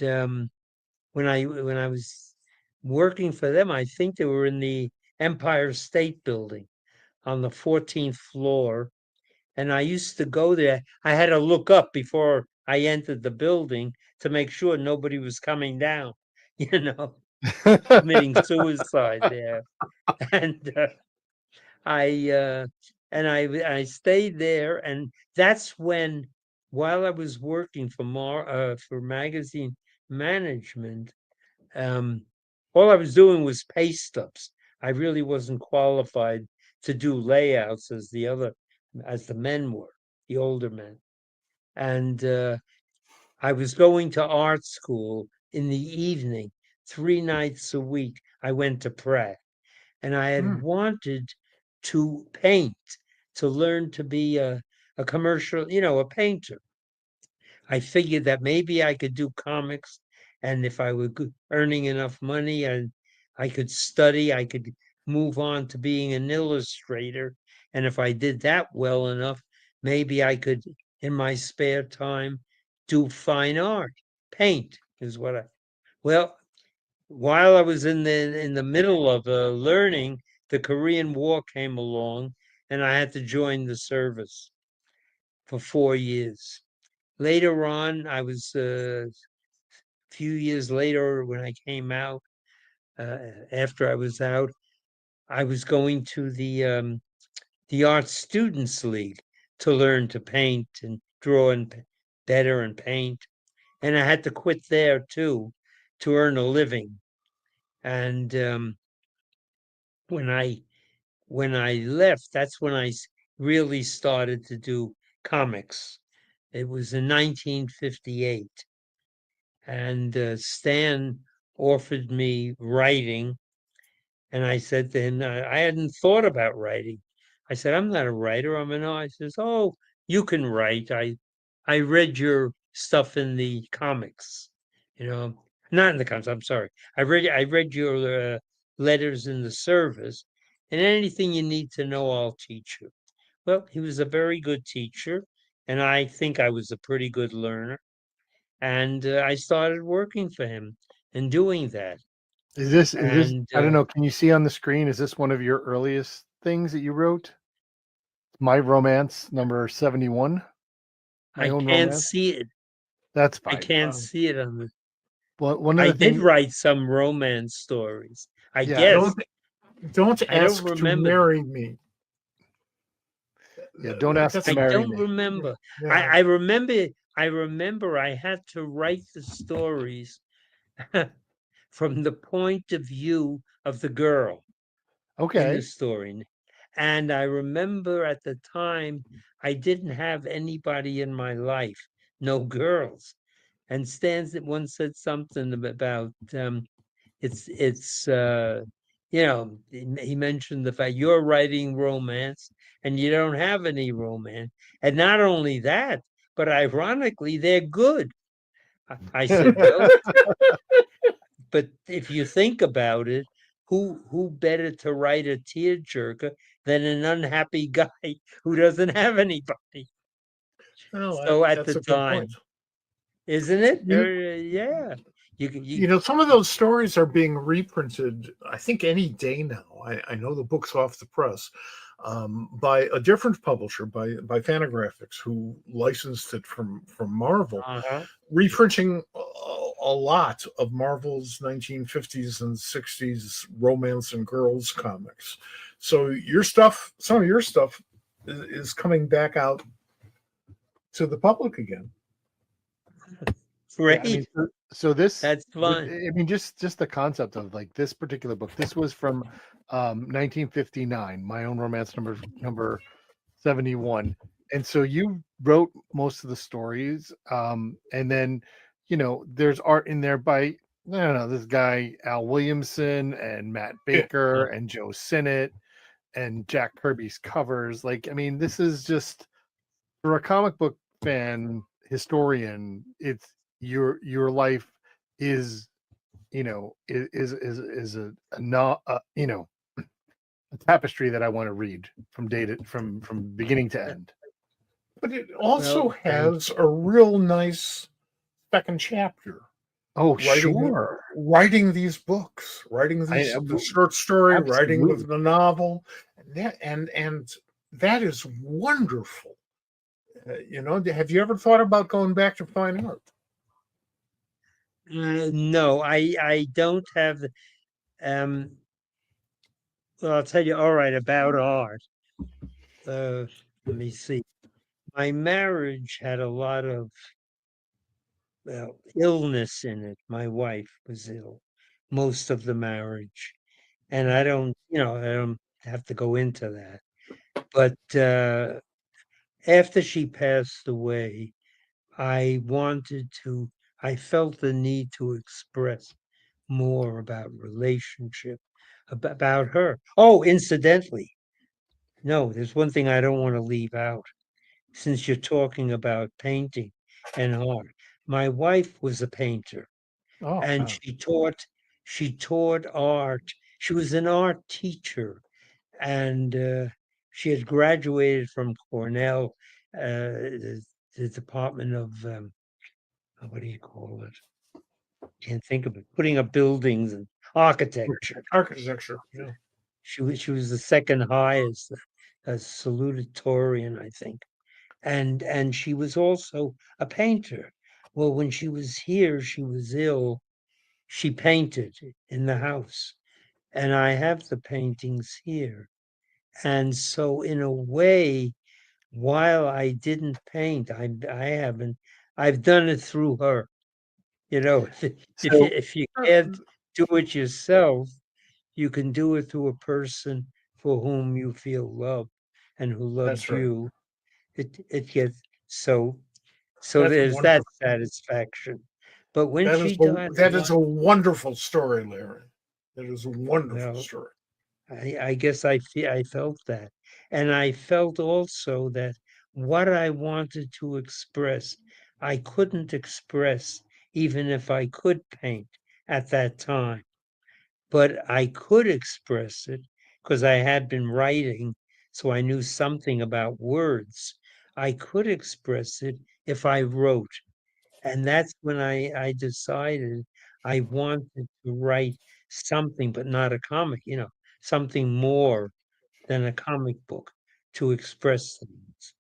when I was working for them, I think they were in the Empire State Building on the 14th floor. And I used to go there. I had to look up before I entered the building to make sure nobody was coming down, you know, committing suicide there. And I I stayed there, and that's when, while I was working for magazine management, um, all I was doing was paste stubs. I really wasn't qualified to do layouts as the men were, the older men. And I was going to art school in the evening, 3 nights a week. I went to Pratt, and I had Mm, wanted to paint, to learn to be a commercial, a painter. I figured that maybe I could do comics, and if I were earning enough money and I could study, I could move on to being an illustrator. And if I did that well enough, maybe I could, in my spare time, do fine art. Paint is what I. Well, while I was in the middle of learning, the Korean War came along, and I had to join the service for 4 years. Later on, I was a few years later when I came out. After I was out, I was going to the Art Students League to learn to paint and draw and better and paint, and I had to quit there too to earn a living. And when I when I left, that's when I really started to do comics. It was in 1958, and Stan offered me writing, and I said to him, I hadn't thought about writing. I said, I'm not a writer. I'm an artist. He says, oh, you can write. I read your stuff in the comics, not in the comics. I'm sorry. I read your letters in the service, and anything you need to know, I'll teach you. Well, he was a very good teacher, and I think I was a pretty good learner. And I started working for him and doing that. is this, And I don't know, can you see on the screen, is this one of your earliest things that you wrote? My romance number 71, my I own can't romance. see it. That's I fine. can't see it on the. One of I the did things, write some romance stories. I yeah, guess Don't I don't ask to remember. marry me. yeah, don't ask That's to I marry don't me. remember. I, yeah. I remember. I remember. I had to write the stories from the point of view of the girl in the Okay. story. And I remember at the time, I didn't have anybody in my life, no girls. And Stan once said something about it's he mentioned the fact you're writing romance and you don't have any romance. And not only that, but ironically, they're good. I said, well, but if you think about it, who better to write a tearjerker than an unhappy guy who doesn't have anybody? No, So at the that's a good point. time, isn't it? You, Yeah. You some of those stories are being reprinted, I think, any day now. I know the book's off the press, by a different publisher, by Fantagraphics, who licensed it from Marvel, uh-huh. reprinting a lot of Marvel's 1950s and 60s romance and girls comics. So some of your stuff is coming back out to the public again. Yeah, I mean, Great. So this, That's fun. I mean, just the concept of like this particular book. This was from 1959. My Own Romance number 71. And so you wrote most of the stories, and then there's art in there by I don't know, this guy Al Williamson and Matt Baker and Joe Sinnott and Jack Kirby's covers. Like, I mean, this is just for a comic book fan historian, it's your life is is a not a tapestry that I want to read from from beginning to end. But it also Well, has a real nice second chapter. Oh, Writing, sure. writing these books, writing the short story, writing the novel, and that is wonderful. Have you ever thought about going back to fine art? no, I don't have the. Well, I'll tell you. All right, about art. Let me see. My marriage had a lot of illness in it. My wife was ill most of the marriage, and I don't have to go into that. But after she passed away, I wanted to. I felt the need to express more about relationship, about her. Oh, incidentally, no, there's one thing I don't want to leave out. Since you're talking about painting and art, my wife was a painter, Oh, and wow. she taught art. She was an art teacher, and she had graduated from Cornell, the Department of what do you call it? Can't think of it. Putting up buildings and architecture. Architecture, yeah. She was the second highest, a salutatorian, I think, and she was also a painter. Well, when she was here, she was ill. She painted in the house, and I have the paintings here. And so, in a way, while I didn't paint, I haven't. I've done it through her. So If you can't do it yourself, you can do it through a person for whom you feel love and who That's loves right. you. It gets so That's there's that wonderful. satisfaction. But when That is she died, that is a wonderful story, Larry. That is a wonderful well, story. I guess I felt that, and I felt also that what I wanted to express, I couldn't express even if I could paint at that time. But I could express it because I had been writing, so I knew something about words. I could express it if I wrote. And that's when I decided I wanted to write something, but not a comic, something more than a comic book to express things.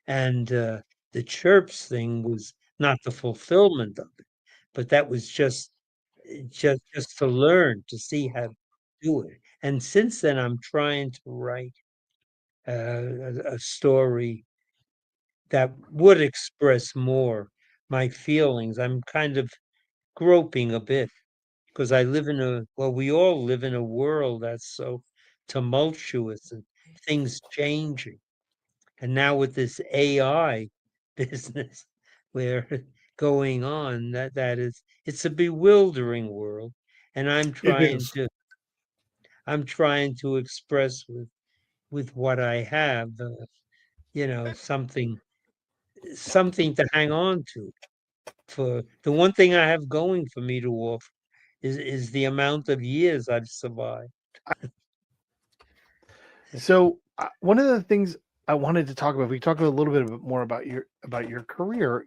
And the chirps thing was not the fulfillment of it, but that was just to learn to see how to do it. And since then, I'm trying to write a story that would express more my feelings. I'm kind of groping a bit because we all live in a world that's so tumultuous and things changing. And now with this AI business where going on, it's a bewildering world. And It is. I'm trying to express with what I have, something to hang on to. For the one thing I have going for me to offer is the amount of years I've survived. So one of the things I wanted to talk about, we talked a little bit more about your career.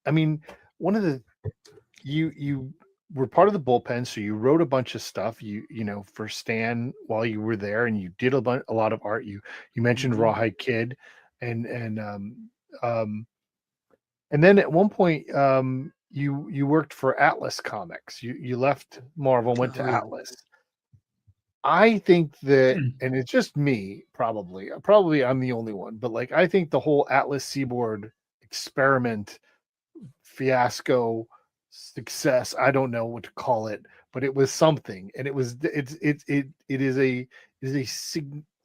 I mean, one of the you were part of the bullpen, so you wrote a bunch of stuff. For Stan while you were there, and you did a lot of art. You mentioned Mhm. Rawhide Kid, um, and then at one point you worked for Atlas Comics. You left Marvel, went to Oh, yeah. Atlas. I think that, and it's just me, probably I'm the only one, but like I think the whole Atlas Seaboard experiment fiasco success. I don't know what to call it, but it was something, and it is a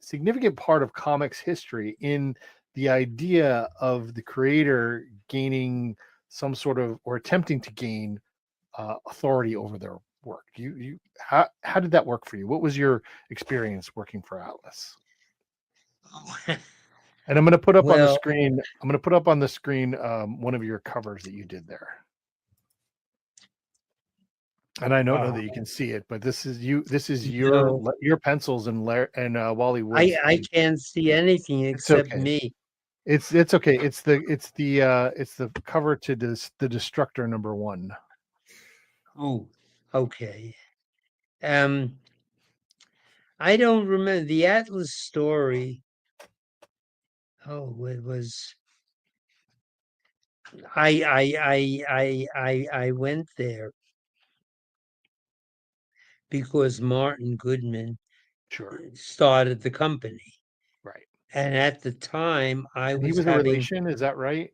significant part of comics history in the idea of the creator gaining some sort of, or attempting to gain, authority over their work. How did that work for you? What was your experience working for Atlas? And I'm going to put up on the Well, screen. I'm going to put up on the screen one of your covers that you did there. And I don't know that you can see it, but this is you. This is no, your pencils and Wally Wood's. I can't see anything It's except okay. me. It's okay. It's the cover to the Destructor #1. Oh, okay. I don't remember the Atlas story. Oh, it was. I went there because Martin Goodman Sure. started the company, Right. and at the time I And he was was a having. relation. Is that right?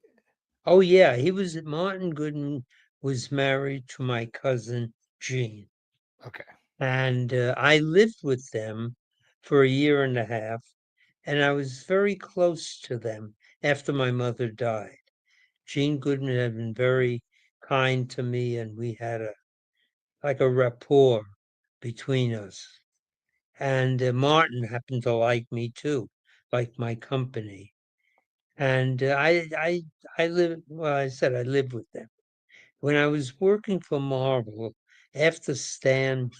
Oh yeah, Martin Goodman was married to my cousin Jean, Okay. and I lived with them for a year and a half, and I was very close to them after my mother died. Jean Goodman had been very kind to me, and we had a rapport between us. And Martin happened to like me too, like my company. And I lived. Well, I said I lived with them when I was working for Marvel. After Stan,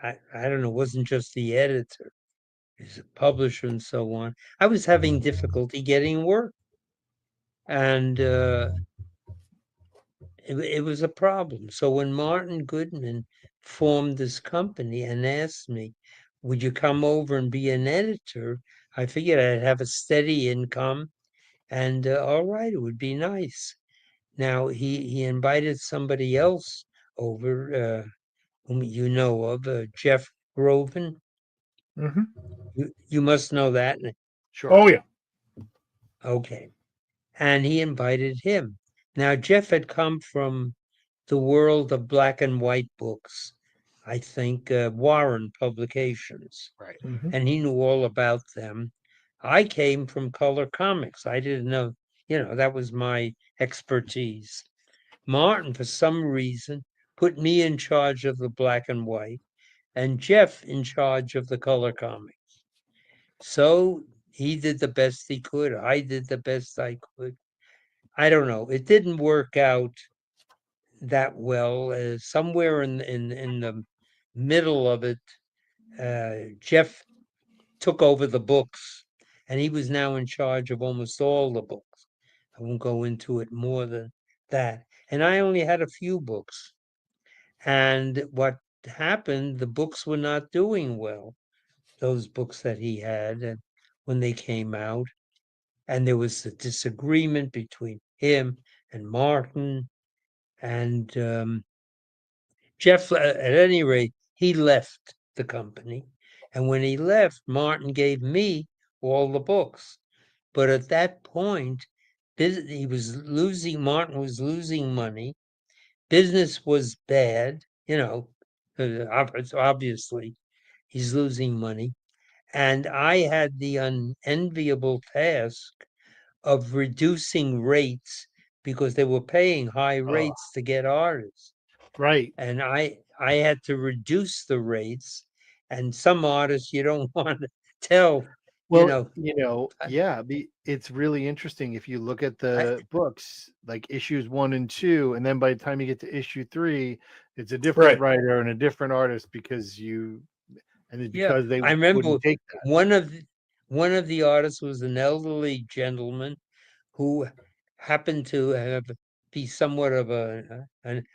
I don't know, wasn't just the editor, he's a publisher and so on. I was having difficulty getting work, and it was a problem. So when Martin Goodman formed this company and asked me, would you come over and be an editor? I figured I'd have a steady income, and all right, it would be nice. Now he invited somebody else over, whom you know of, Jeff Groven. Hmm. You must know that. Sure. Oh yeah. Okay. And he invited him. Now Jeff had come from the world of black and white books, I think Warren Publications, Right. Hmm. and he knew all about them. I came from color comics. I didn't know, that was my expertise. Martin, for some reason, put me in charge of the black and white, and Jeff in charge of the color comics. So he did the best he could. I did the best I could. I don't know. It didn't work out that well. Somewhere in the middle of it, Jeff took over the books, and he was now in charge of almost all the books. I won't go into it more than that. And I only had a few books. And what happened, the books were not doing well, those books that he had, and when they came out. And there was a disagreement between him and Martin. And Jeff, at any rate, he left the company. And when he left, Martin gave me all the books. But at that point, Martin was losing money. Business was bad, obviously, he's losing money. And I had the unenviable task of reducing rates because they were paying high Oh, rates to get artists. right. And I had to reduce the rates. And some artists you don't want to tell, you Well, know, I, yeah, it's really interesting if you look at I the books, like issues 1 and 2, and then by the time you get to issue 3, it's a different Right. writer and a different artist it's yeah, because they I remember wouldn't take that. one of one of the artists was an elderly gentleman who happened to be somewhat of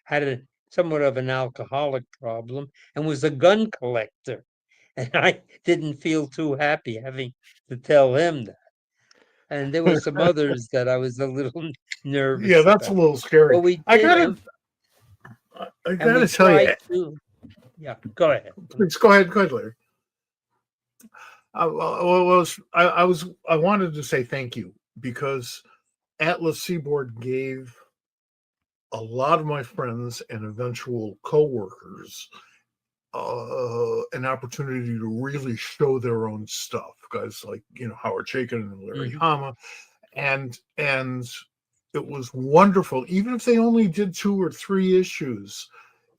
had somewhat of an alcoholic problem and was a gun collector. And I didn't feel too happy having to tell him that. And there were some others that I was a little Yeah, nervous that's a about. little scary. But we I did gotta, them, I and we gotta tell you. tried to. Yeah, go ahead. Please go ahead, Larry. I wanted to say thank you because Atlas Seaboard gave a lot of my friends and eventual coworkers an opportunity to really show their own stuff. Guys like Howard Chaykin and Larry Hama, and it was wonderful. Even if they only did 2 or 3 issues,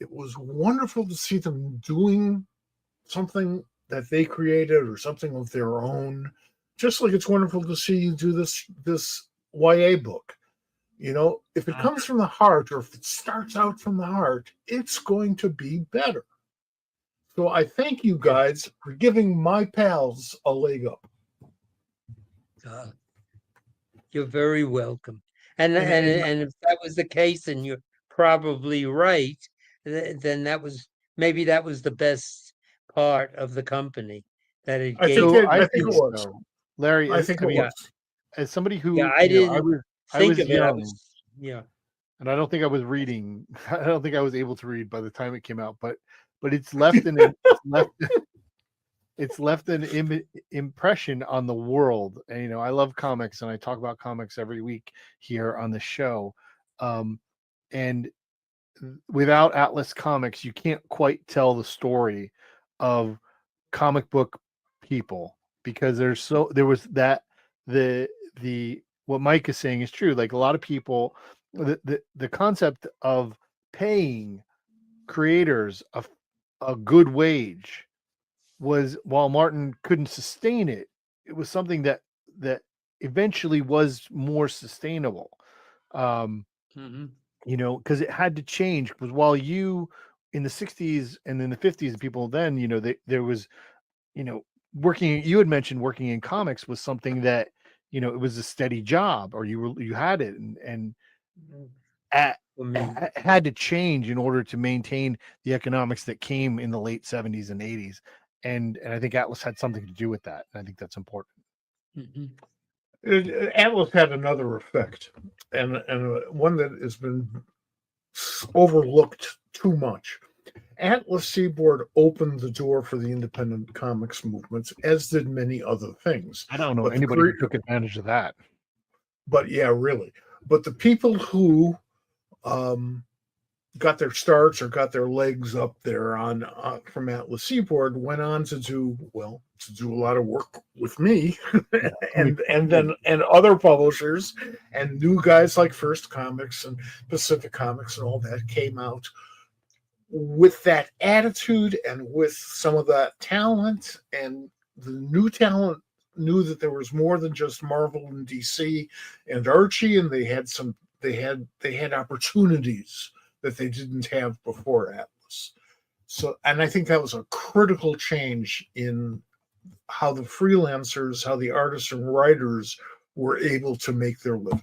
it was wonderful to see them doing something that they created or something of their own. Just like it's wonderful to see you do this YA book. If it comes from the heart, or if it starts out from the heart, it's going to be better. So I thank you guys for giving my pals a leg up. You're very welcome. And if that was the case, and you're probably right, then that was the best part of the company, that it I gave. think I it think was. so. Larry, I think it mean, was. as somebody who Yeah, I didn't I think was of it. I young, was, yeah. and I don't think I was reading. I don't think I was able to read by the time it came out. But it's left it's left an impression on the world. And I love comics, and I talk about comics every week here on the show. And without Atlas Comics, you can't quite tell the story of comic book people, because there was that the what Mike is saying is true. Like, a lot of people, the concept of paying creators a good wage was, while Martin couldn't sustain it, it was something that eventually was more sustainable. Because it had to change. Because while you, in the 60s and in the 50s, people then, there was, working, you had mentioned working in comics was something that, it was a steady job, or you had it, and had to change in order to maintain the economics that came in the late 70s and 80s. And I think Atlas had something to do with that. And I think that's important. Atlas had another effect, and one that has been overlooked too much. Atlas Seaboard opened the door for the independent comics movements, as did many other things. I don't know anybody who took advantage of that. But yeah, really. But the people who got their starts or got their legs up there on from Atlas Seaboard went on to do a lot of work with me and other publishers, and new guys like First Comics and Pacific Comics and all that came out with that attitude and with some of that talent. And the new talent knew that there was more than just Marvel and DC and Archie, and they had opportunities that they didn't have before Atlas. So, and I think that was a critical change in how the freelancers, how the artists and writers were able to make their livings.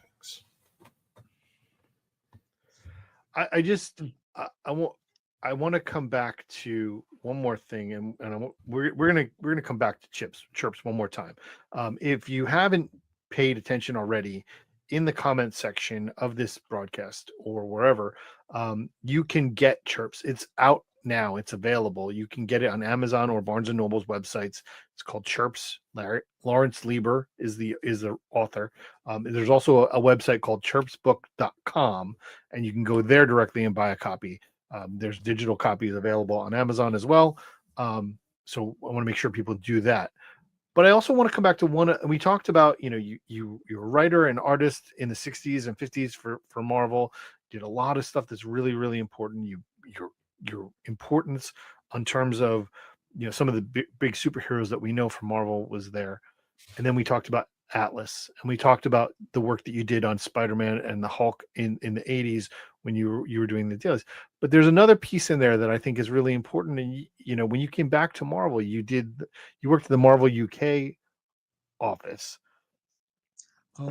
I want to come back to one more thing, and we're gonna come back to Chirps one more time. If you haven't paid attention already, in the comment section of this broadcast or wherever, you can get Chirps. It's out now. It's available. You can get it on Amazon or Barnes and Noble's websites. It's called Chirps. Lawrence Lieber is the author. There's also a website called chirpsbook.com, and you can go there directly and buy a copy. There's digital copies available on Amazon as well. So I want to make sure people do that. But I also want to come back to one. We talked about, you're a writer and artist in the 60s and 50s for Marvel. Did a lot of stuff that's really, really important. Your importance in terms of, some of the big superheroes that we know from Marvel was there. And then we talked about Atlas, and we talked about the work that you did on Spider-Man and the Hulk in the 80s when you were doing the deals. But there's another piece in there that I think is really important. And when you came back to Marvel, you worked at the Marvel UK office.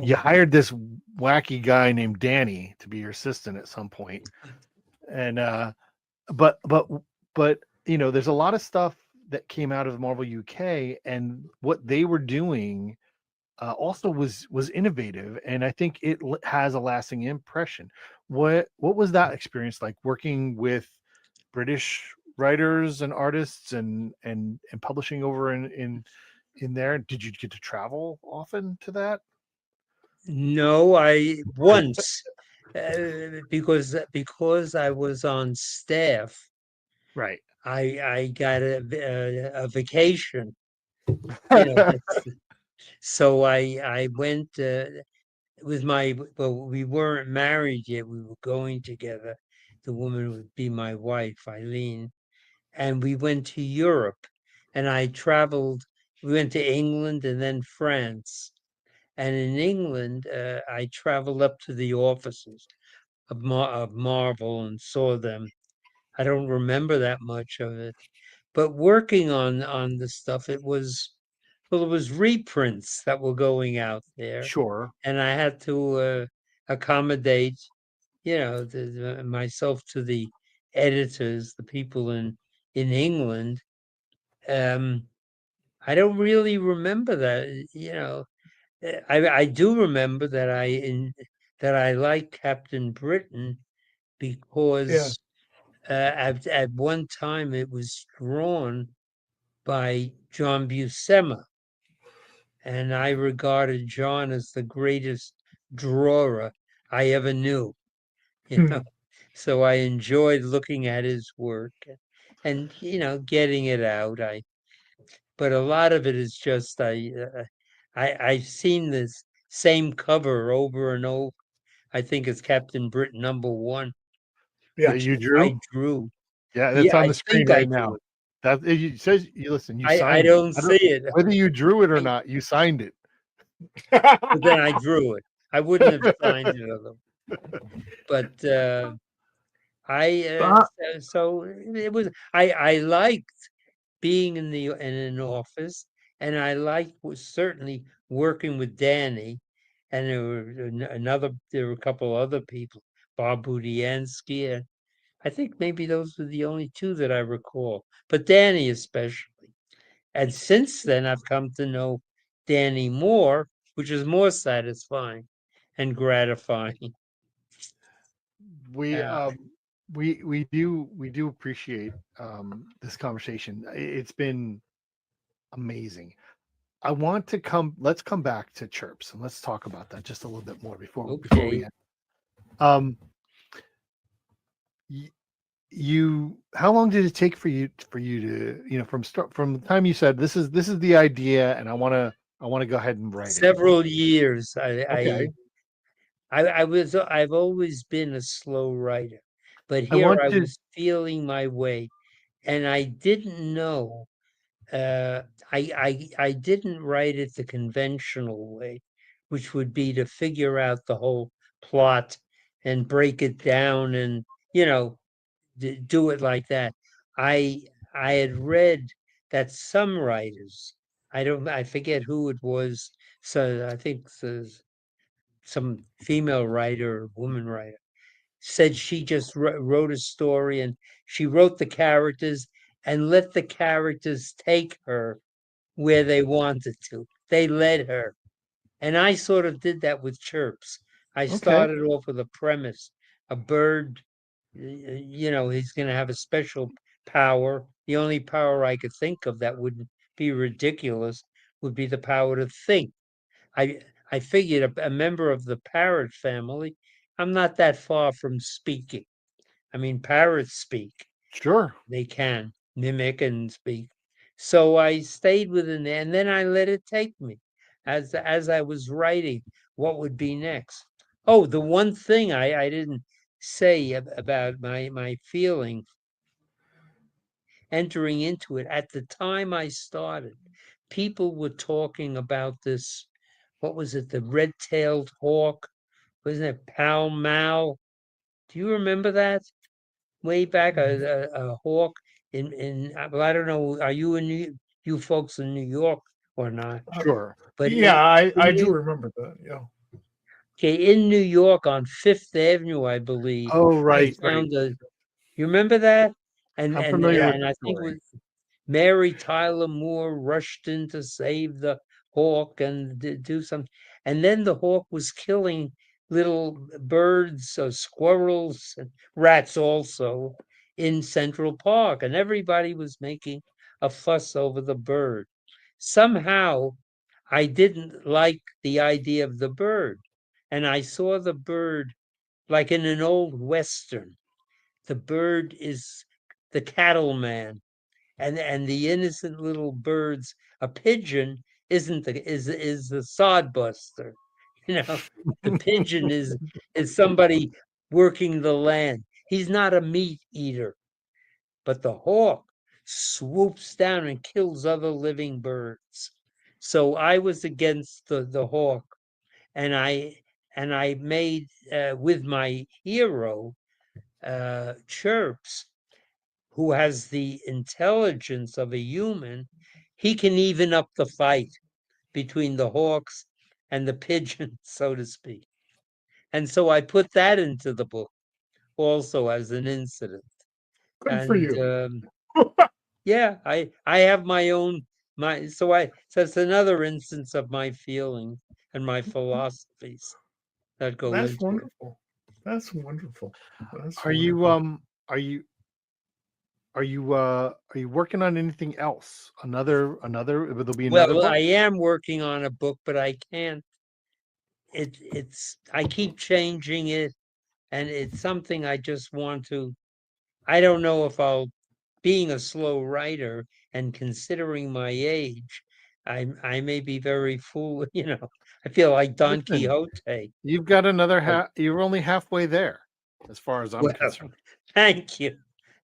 You hired this wacky guy named Danny to be your assistant at some point. And but there's a lot of stuff that came out of Marvel UK, and what they were doing also was innovative, and I think it has a lasting impression. What was that experience like, working with British writers and artists and publishing over in there? Did you get to travel often to that? No, I once because I was on staff, Right. I got a vacation. You know, so I went with well, we weren't married yet. We were going together. The woman would be my wife, Eileen, and we went to Europe. And I traveled. We went to England and then France. And in England, I traveled up to the offices of Marvel and saw them. I don't remember that much of it, but working on the stuff, it was reprints that were going out there, Sure. and I had to accommodate, myself to the editors, the people in England. Um, I don't really remember that. I do remember that I like Captain Britain Yeah. because at one time it was drawn by John Buscema, and I regarded John as the greatest drawer I ever knew. You know, so I enjoyed looking at his work and getting it out. But a lot of it is just I've seen this same cover over and over. I think it's Captain Britain #1, Yeah. That which you drew? I drew. Yeah, that's Yeah, on I the screen think I right drew now. it. That it says you listen, you I signed it. don't I see don't it, whether you drew it or I, not, you signed it. but then I drew it. I wouldn't have signed it otherwise. But Ah, so it was. I liked being in an office, and I liked was certainly working with Danny, and there were a couple other people, Bob Budiansky, and I think maybe those were the only two that I recall, but Danny especially. And since then, I've come to know Danny more, which is more satisfying and gratifying. we Uh, um we do appreciate this conversation. It's been amazing. I want to let's come back to chirps and let's talk about that just a little bit more before we okay, end. Um y- you how long did it take for you to from the time you said this is the idea and I want to go ahead and write it. several years. Okay. I've always been a slow writer, but I here want I to was feeling my way, and I didn't know. I didn't write it the conventional way, which would be to figure out the whole plot and break it down and you know do it like that. I I had read that some writers, I forget who it was. So I think some female writer or woman writer said she just wrote a story and she wrote the characters and let the characters take her where they wanted to. They led her. And I sort of did that with chirps. I okay. started off with a premise, a bird, he's going to have a special power. The only power I could think of that would be ridiculous would be the power to think. I I figured a member of the parrot family, I'm not that far from speaking. I mean, parrots speak. Sure. They can mimic and speak. So I stayed within there, and then I let it take me as I was writing what would be next. Oh, the one thing I didn't say about my feeling entering into it at the time I started, people were talking about this. What was it? The red-tailed hawk? Wasn't it Pall Mall? Do you remember that? Way back, a hawk well, I don't know. Are you you folks in New York or not? Sure. But Yeah, I in do New, remember that. Yeah. okay, in New York on Fifth Avenue, I believe, Oh, they right. found you remember that? And I'm and familiar with and the I think it story. was Mary Tyler Moore rushed in to save the hawk and do something. And then the hawk was killing little birds, squirrels, and rats also in Central Park. And everybody was making a fuss over the bird. Somehow, I didn't like the idea of the bird. And I saw the bird like in an old Western, the bird is the cattleman, and the innocent little birds, a pigeon is the sodbuster. The pigeon is somebody working the land. He's not a meat eater, but the hawk swoops down and kills other living birds. So I was against the hawk, and I made with my hero Chirps, who has the intelligence of a human. He can even up the fight between the hawks and the pigeons, so to speak. And so I put that into the book also as an incident. Good for And you. yeah, I have my own so it's another instance of my feelings and my philosophies that go That's into it. wonderful. That's wonderful. That's Are you wonderful. are you are you working on anything else? Another there'll be another Well, book? I am working on a book, but I can't. I keep changing it, and it's something I just want to. I don't know if I'll, being a slow writer and considering my age, I may be very fool. I feel like Don Listen, Quixote. you've got another But, you're only halfway there as far as I'm well, concerned. thank you,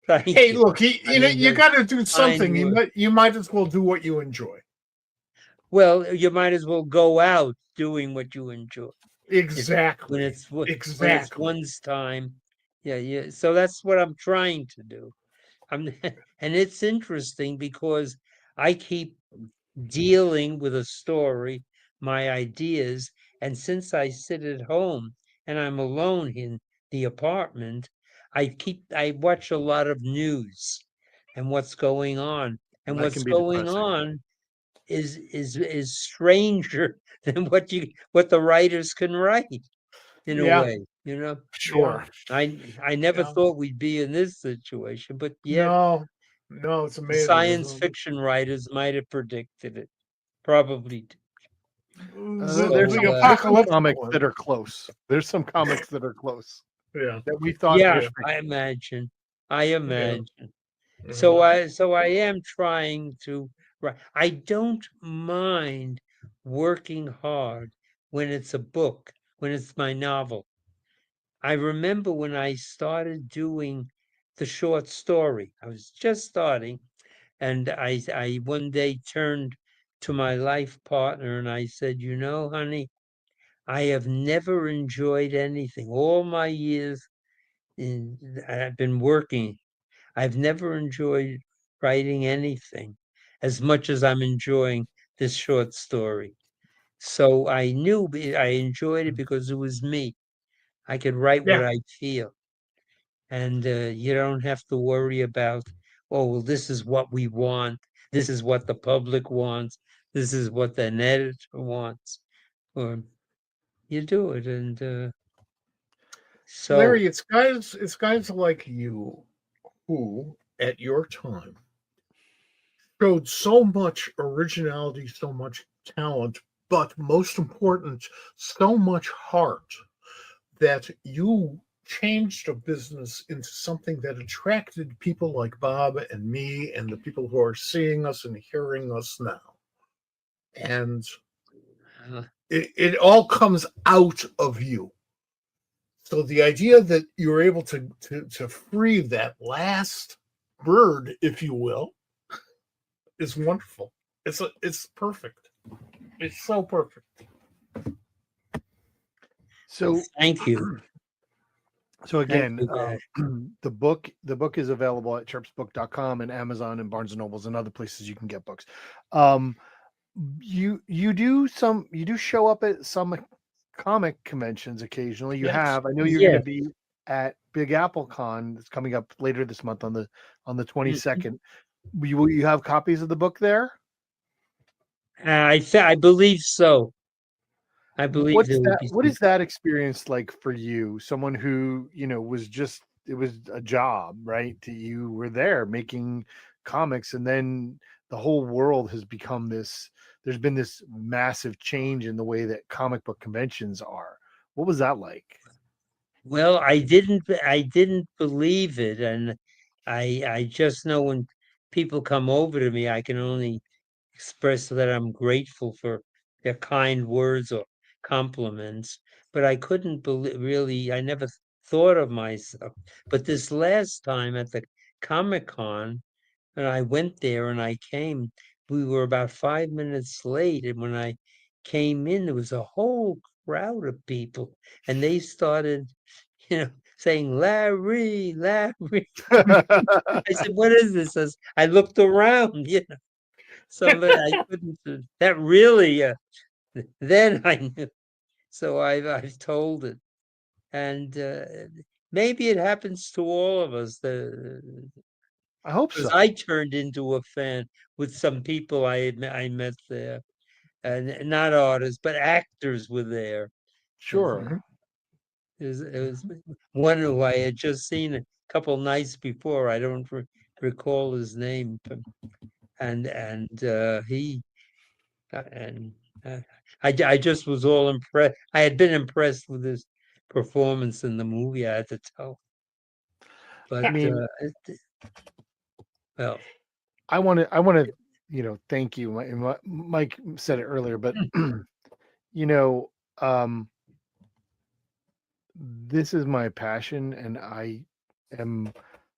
thank Hey, you. look, I you know, mean, you the got to do kind something. word. You might as well do what you enjoy. Well, you might as well go out doing what you enjoy. When Exactly. it's Exactly. one's time. Yeah, yeah. So that's what I'm trying to do. I'm and it's interesting because I keep dealing with a story, my ideas, and since I sit at home and I'm alone in the apartment, I watch a lot of news and what's going on. And That what's can be going depressing. on is stranger than what the writers can write in a Yeah. way. Sure. I never Yeah. thought we'd be in this situation, but yet No, no, it's the amazing, science isn't fiction writers might have predicted it. Probably. it? There's The some So apocalyptic comics that one. are close. There's some comics that are close Yeah. that we thought yeah, was I fiction. imagine. I Yeah. imagine. So Mhm. I am trying to write. I don't mind working hard when it's a book, when it's my novel. I remember when I started doing the short story. I was just starting, and I one day turned to my life partner and I said, honey, I have never enjoyed anything. All my years I've been working, I've never enjoyed writing anything as much as I'm enjoying this short story. So I knew I enjoyed it because it was me. I could write what Yeah. I feel. And you don't have to worry about, oh, well, this is what we want. This is what the public wants. This is what an editor wants. Or you do it. And so, Larry, it's guys like you who, at your time, showed so much originality, so much talent, but most important, so much heart that you changed a business into something that attracted people like Bob and me and the people who are seeing us and hearing us now. And uh, it all comes out of you. So the idea that you're able to free that last bird, if you will, is wonderful. It's perfect. It's so perfect. So thank you. so Thank again, you, guys. the book is available at chirpsbook.com and Amazon and Barnes and Nobles and other places you can get books. Um, you do show up at some comic conventions occasionally. You Yes. have. I know you're going to Yes. be at Big Apple Con that's coming up later this month on the Mhm. 22nd. Will you have copies of the book there? I believe so. I believe there will be What some. is that experience like for you? Someone who, was just it was a job, right? You were there making comics and then the whole world has become there's been this massive change in the way that comic book conventions are. What was that like? Well, I didn't believe it, and I just know when people come over to me, I can only express that I'm grateful for their kind words or compliments, but I couldn't believe really, I never thought of myself. But this last time at the Comic-Con, and I went there and I came, we were about 5 minutes late, and when I came in, there was a whole crowd of people, and they started, saying, Larry, Larry. I said, what is this? I looked around, somebody I couldn't, that really, then I knew. So I've told it. And maybe it happens to all of us. I hope Because so. I turned into a fan with some people I met there, and not artists, but actors were there. And Sure. it was one who I had just seen a couple nights before. I don't recall his name, and he and I just was all impressed. I had been impressed with his performance in the movie. I had to tell, I but mean, well, I want to, thank you. Mike said it earlier, but you know, um, this is my passion, and am.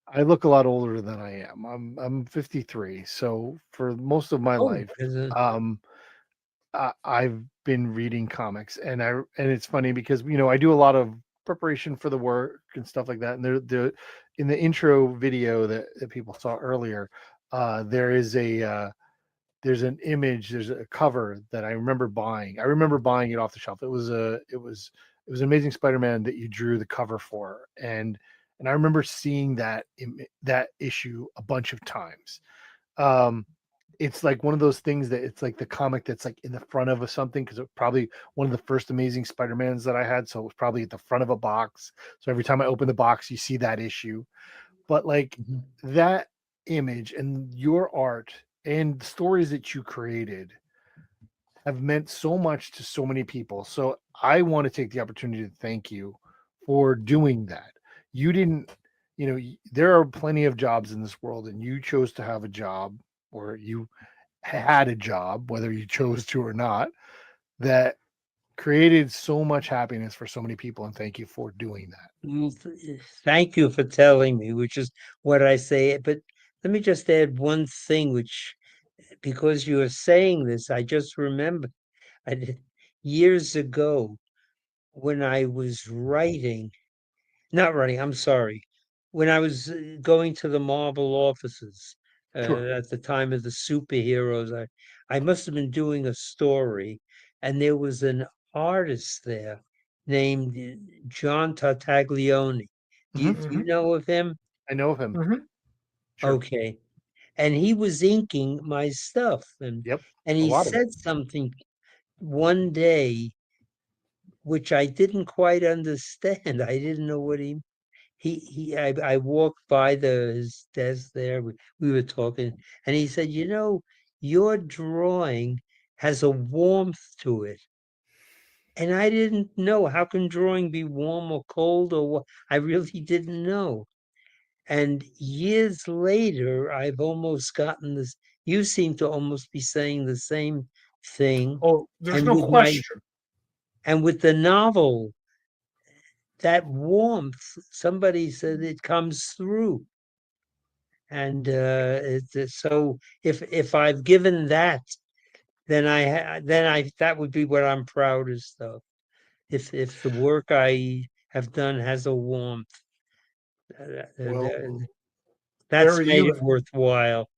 I look a lot older than I am. I'm 53, so for most of my oh, life, um, I've been reading comics, and it's funny because I do a lot of preparation for the work and stuff like that. And the in the intro video that people saw earlier, there is there's an image, there's a cover that I remember buying. I remember buying it off the shelf. It was Amazing Spider-Man that you drew the cover for, and I remember seeing that issue a bunch of times. Um, it's like one of those things that it's like the comic that's like in the front of something, because it was probably one of the first Amazing Spider-Mans that I had, so it was probably at the front of a box. So every time I open the box, you see that issue. But like that image and your art and the stories that you created have meant so much to so many people. So I want to take the opportunity to thank you for doing that. You didn't, there are plenty of jobs in this world, and you chose to have a job, or you had a job, whether you chose to or not, that created so much happiness for so many people. And thank you for doing that. well, thank you for telling me, which is what I say. But let me just add one thing, which, because you are saying this, I just remember I did years ago when I was writing, not writing, I'm sorry, when I was going to the Marvel offices Sure. at the time of the superheroes, I must have been doing a story, and there was an artist there named John Tartaglione. Do you Mhm. know of him? I know of him. Mhm. Sure. Okay. And he was inking my stuff, Yep. and A he lot of it. said something one day which I didn't quite understand. I didn't know what I walked by his desk there. We were talking, and he said, your drawing has a warmth to it. And I didn't know, how can drawing be warm or cold or what? I really didn't know. And years later, I've almost gotten this. You seem to almost be saying the same thing. Oh, there's And no with my question. and with the novel, that warmth, somebody said it comes through. And so if I've given that, then I that would be what I'm proudest of. If the work I have done has a warmth, Well, that's Larry, made it worthwhile.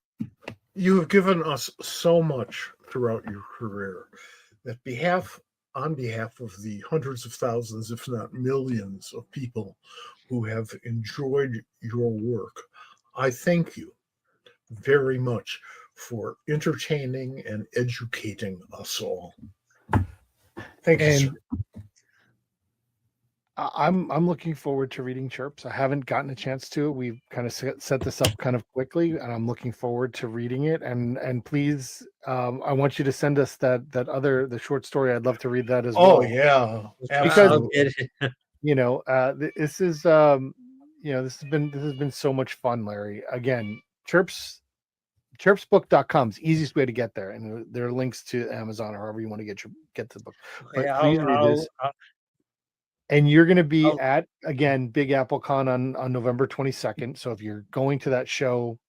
you have given us so much throughout your career. On behalf of the hundreds of thousands, if not millions, of people who have enjoyed your work, I thank you very much for entertaining and educating us all. Thank you, sir. And I'm looking forward to reading Chirps. I haven't gotten a chance to. We've kind of set this up kind of quickly, and I'm looking forward to reading it. And please, I want you to send us the short story. I'd love to read that as Oh, well. yeah, Because I'll absolutely. get it. This is this has been so much fun, Larry. Again, chirpsbook.com is the easiest way to get there, and there are links to Amazon or however you want to get the book. But Okay, please read this. And you're going to be at, again, Big Apple Con on November 22nd. So if you're going to that show,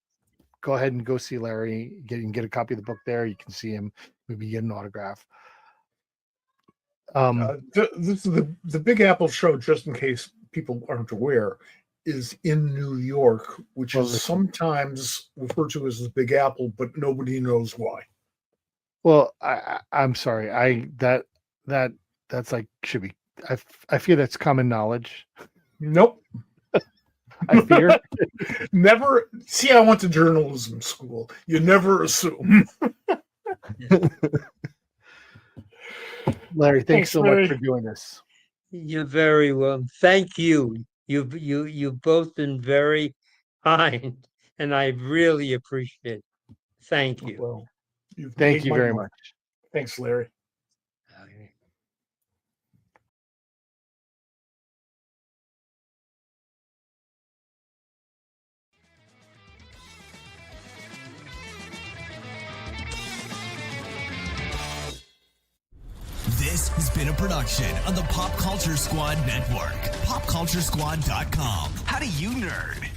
go ahead and go see Larry. You can get a copy of the book there. You can see him, maybe get an autograph. This is the Big Apple show, just in case people aren't aware, is in New York, which is sometimes referred to as the Big Apple, but nobody knows why. Well, I'm sorry. That's like should be. I feel that's common knowledge. Nope. I fear. Never. See, I went to journalism school. You never assume. Larry, thanks so much for doing this. You're very welcome. Thank you. You've both been very kind, and I really appreciate it. Thank you. Well, thank you very much. Thanks, Larry. Okay. This has been a production of the Pop Culture Squad Network. PopCultureSquad.com. How do you nerd?